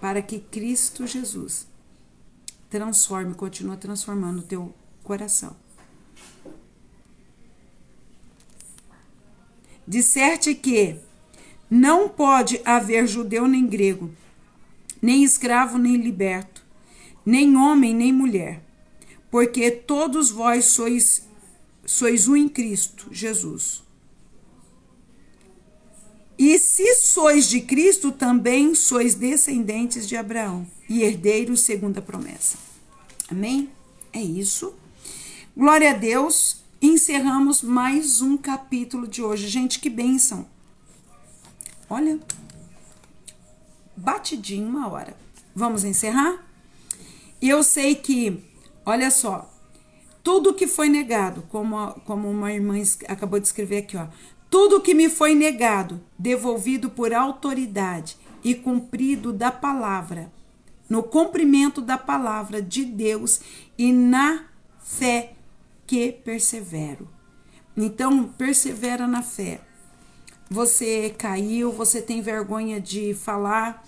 para que Cristo Jesus continua transformando o teu coração. Disserte que não pode haver judeu nem grego, nem escravo nem liberto, nem homem nem mulher, porque todos vós sois um em Cristo Jesus. E se sois de Cristo, também sois descendentes de Abraão e herdeiros segundo a promessa. Amém? É isso. Glória a Deus. Encerramos mais um capítulo de hoje. Gente, que bênção. Olha, batidinho 1 hora. Vamos encerrar? Eu sei que, olha só, tudo que foi negado, como uma irmã acabou de escrever aqui, ó. Tudo que me foi negado, devolvido por autoridade e cumprido da palavra, no cumprimento da palavra de Deus e na fé que persevero. Então, persevera na fé. Você caiu, você tem vergonha de falar,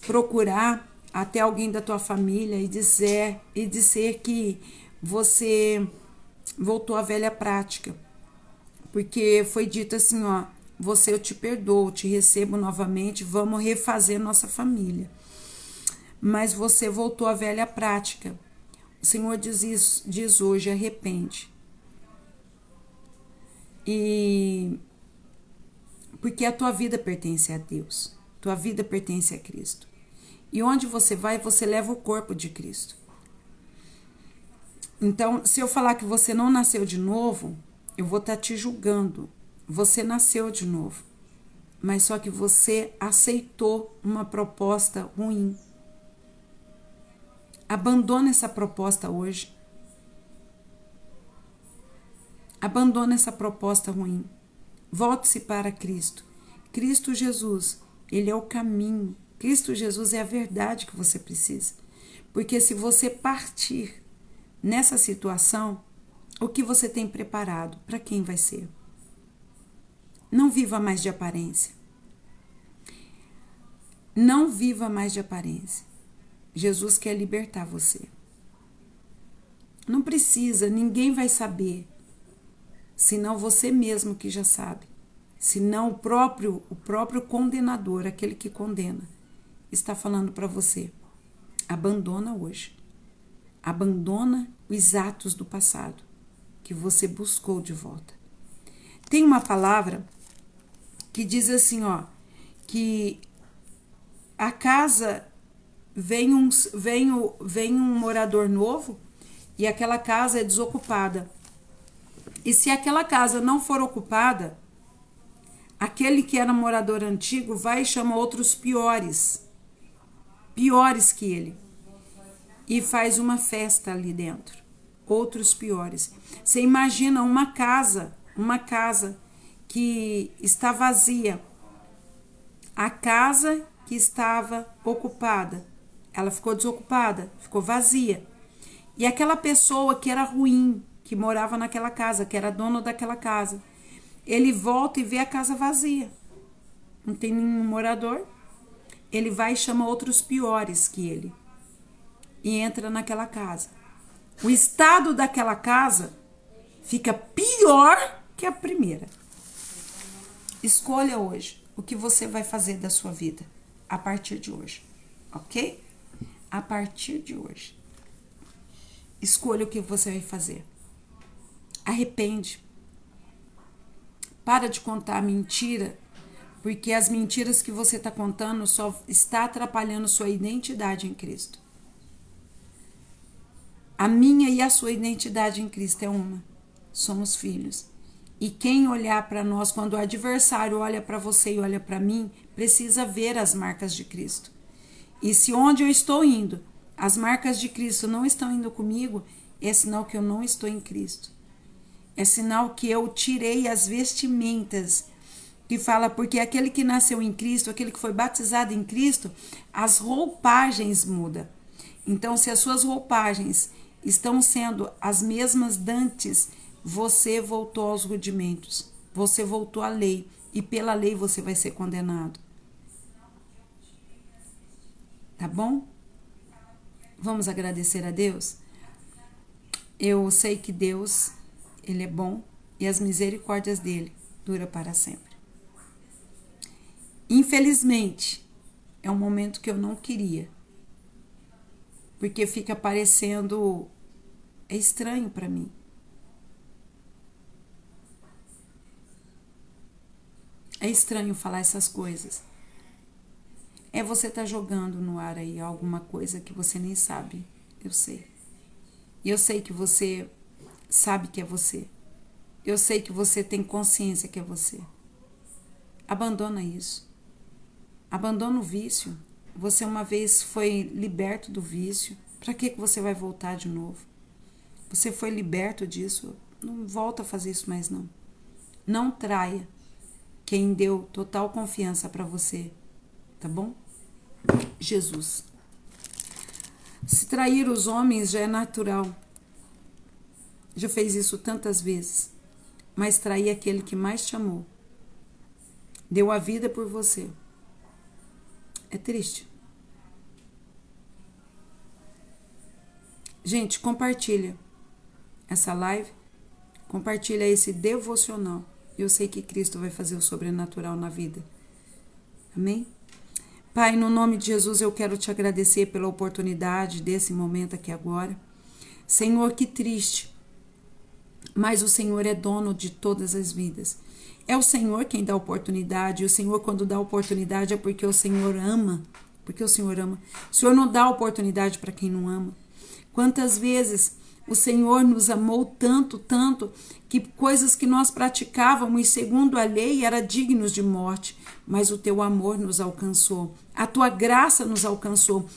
procurar até alguém da tua família e dizer que você voltou à velha prática. Porque foi dito assim, ó, eu te perdoo, te recebo novamente, vamos refazer nossa família. Mas você voltou à velha prática. O Senhor diz hoje, arrepende. E porque a tua vida pertence a Deus, tua vida pertence a Cristo. E onde você vai, você leva o corpo de Cristo. Então, se eu falar que você não nasceu de novo, eu vou estar te julgando. Você nasceu de novo, mas só que você aceitou uma proposta ruim. Abandona essa proposta hoje. Abandona essa proposta ruim. Volte-se para Cristo. Cristo Jesus, Ele é o caminho. Cristo Jesus é a verdade que você precisa. Porque se você partir nessa situação, o que você tem preparado? Para quem vai ser? Não viva mais de aparência. Não viva mais de aparência. Jesus quer libertar você. Não precisa, ninguém vai saber. Senão você mesmo que já sabe. Senão o próprio condenador, aquele que condena, está falando para você. Abandona hoje. Abandona os atos do passado que você buscou de volta. Tem uma palavra que diz assim, ó, que a casa vem um morador novo e aquela casa é desocupada. E se aquela casa não for ocupada, aquele que era morador antigo vai e chama outros piores que ele, e faz uma festa ali dentro. Outros piores. Você imagina uma casa que está vazia. A casa que estava ocupada, ela ficou desocupada, ficou vazia. E aquela pessoa que era ruim, que morava naquela casa, que era dono daquela casa, ele volta e vê a casa vazia. Não tem nenhum morador. Ele vai e chama outros piores que ele. E entra naquela casa. O estado daquela casa fica pior que a primeira. Escolha hoje o que você vai fazer da sua vida a partir de hoje, ok? A partir de hoje. Escolha o que você vai fazer. Arrepende. Para de contar mentira, porque as mentiras que você está contando só está atrapalhando sua identidade em Cristo. A minha e a sua identidade em Cristo é uma. Somos filhos. E quem olhar para nós, quando o adversário olha para você e olha para mim, precisa ver as marcas de Cristo. E se onde eu estou indo, as marcas de Cristo não estão indo comigo, é sinal que eu não estou em Cristo. É sinal que eu tirei as vestimentas que fala, porque aquele que nasceu em Cristo, aquele que foi batizado em Cristo, as roupagens mudam. Então, se as suas roupagens estão sendo as mesmas dantes, você voltou aos rudimentos, você voltou à lei, e pela lei você vai ser condenado. Tá bom? Vamos agradecer a Deus? Eu sei que Deus, Ele é bom e as misericórdias dele duram para sempre. Infelizmente, é um momento que eu não queria, porque fica parecendo, é estranho para mim. É estranho falar essas coisas. É você tá jogando no ar aí alguma coisa que você nem sabe. Eu sei. E eu sei que você sabe que é você. Eu sei que você tem consciência que é você. Abandona isso. Abandona o vício. Você uma vez foi liberto do vício. Para que você vai voltar de novo? Você foi liberto disso. Não volta a fazer isso mais não. Não traia quem deu total confiança para você. Tá bom? Jesus. Se trair os homens já é natural. Já fez isso tantas vezes. Mas trair aquele que mais te amou. Deu a vida por você. É triste. Gente, compartilha essa live. Compartilha esse devocional. Eu sei que Cristo vai fazer o sobrenatural na vida. Amém? Pai, no nome de Jesus, eu quero te agradecer pela oportunidade desse momento aqui agora. Senhor, que triste. Mas o Senhor é dono de todas as vidas. É o Senhor quem dá oportunidade. E o Senhor, quando dá oportunidade, é porque o Senhor ama. Porque o Senhor ama. O Senhor não dá oportunidade para quem não ama. Quantas vezes o Senhor nos amou tanto, tanto, que coisas que nós praticávamos segundo a lei eram dignos de morte, mas o teu amor nos alcançou, a tua graça nos alcançou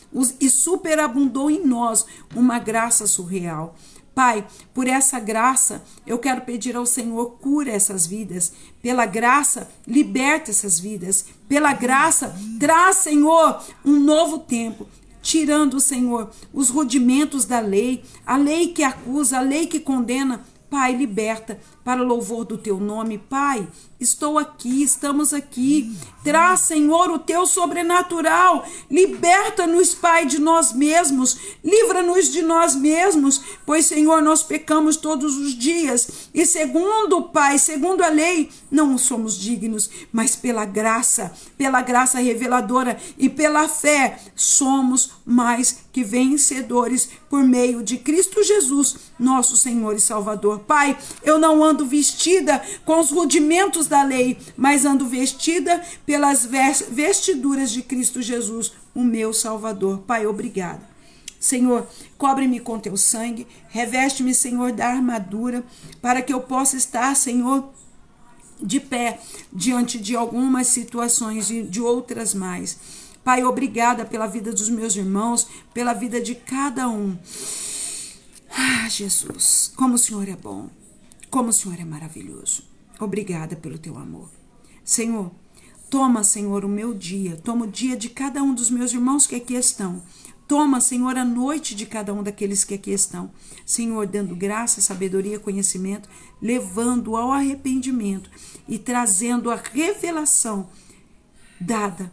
e superabundou em nós uma graça surreal. Pai, por essa graça, eu quero pedir ao Senhor, cura essas vidas. Pela graça, liberta essas vidas. Pela graça, traz, Senhor, um novo tempo. Tirando, Senhor, os rudimentos da lei, a lei que acusa, a lei que condena. Pai, liberta para o louvor do teu nome. Pai, estou aqui, estamos aqui. Traz, Senhor, o teu sobrenatural. Liberta-nos, Pai, de nós mesmos. Livra-nos de nós mesmos, pois, Senhor, nós pecamos todos os dias. E segundo, Pai, segundo a lei, não somos dignos, mas pela graça reveladora e pela fé, somos mais que vencedores por meio de Cristo Jesus, nosso Senhor e Salvador. Pai, eu não ando vestida com os rudimentos da lei, mas ando vestida pelas vestiduras de Cristo Jesus, o meu Salvador. Pai, obrigado. Senhor, cobre-me com teu sangue, reveste-me, Senhor, da armadura, para que eu possa estar, Senhor, de pé diante de algumas situações e de outras mais. Pai, obrigada pela vida dos meus irmãos, pela vida de cada um. Ah, Jesus, como o Senhor é bom, como o Senhor é maravilhoso. Obrigada pelo teu amor. Senhor, toma, Senhor, o meu dia, toma o dia de cada um dos meus irmãos que aqui estão. Toma, Senhor, a noite de cada um daqueles que aqui estão. Senhor, dando graça, sabedoria, conhecimento, levando ao arrependimento e trazendo a revelação dada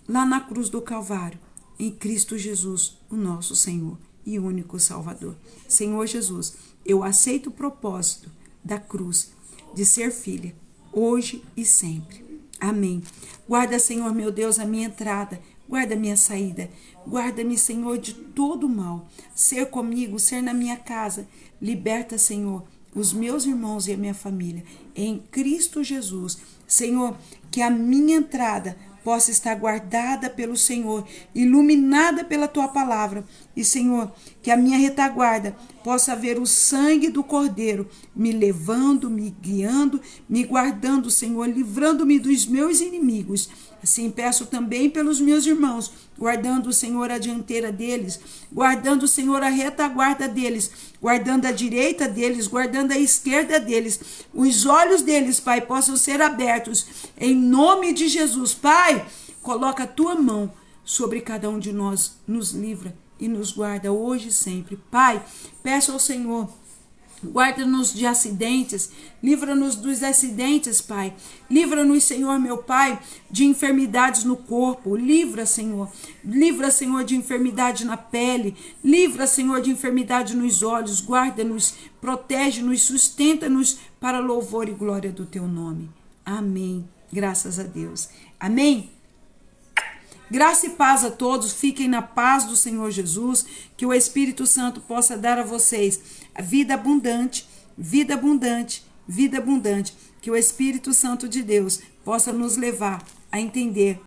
lá na cruz do Calvário, em Cristo Jesus, o nosso Senhor e único Salvador. Senhor Jesus, eu aceito o propósito da cruz de ser filha, hoje e sempre. Amém. Guarda, Senhor, meu Deus, a minha entrada, guarda a minha saída, guarda-me, Senhor, de todo mal. Ser comigo, ser na minha casa. Liberta, Senhor, os meus irmãos e a minha família, em Cristo Jesus. Senhor, que a minha entrada possa estar guardada pelo Senhor, iluminada pela tua palavra. E, Senhor, que a minha retaguarda possa ver o sangue do Cordeiro me levando, me guiando, me guardando, Senhor, livrando-me dos meus inimigos. Assim peço também pelos meus irmãos, guardando o Senhor a dianteira deles, guardando o Senhor a retaguarda deles, guardando a direita deles, guardando a esquerda deles. Os olhos deles, Pai, possam ser abertos em nome de Jesus. Pai, coloca a tua mão sobre cada um de nós, nos livra e nos guarda hoje e sempre. Pai, peço ao Senhor, guarda-nos de acidentes, livra-nos dos acidentes, Pai. Livra-nos, Senhor, meu Pai, de enfermidades no corpo. Livra, Senhor, de enfermidade na pele. Livra, Senhor, de enfermidade nos olhos. Guarda-nos, protege-nos, sustenta-nos para louvor e glória do teu nome. Amém. Graças a Deus. Amém. Graça e paz a todos, fiquem na paz do Senhor Jesus, que o Espírito Santo possa dar a vocês a vida abundante, vida abundante, vida abundante, que o Espírito Santo de Deus possa nos levar a entender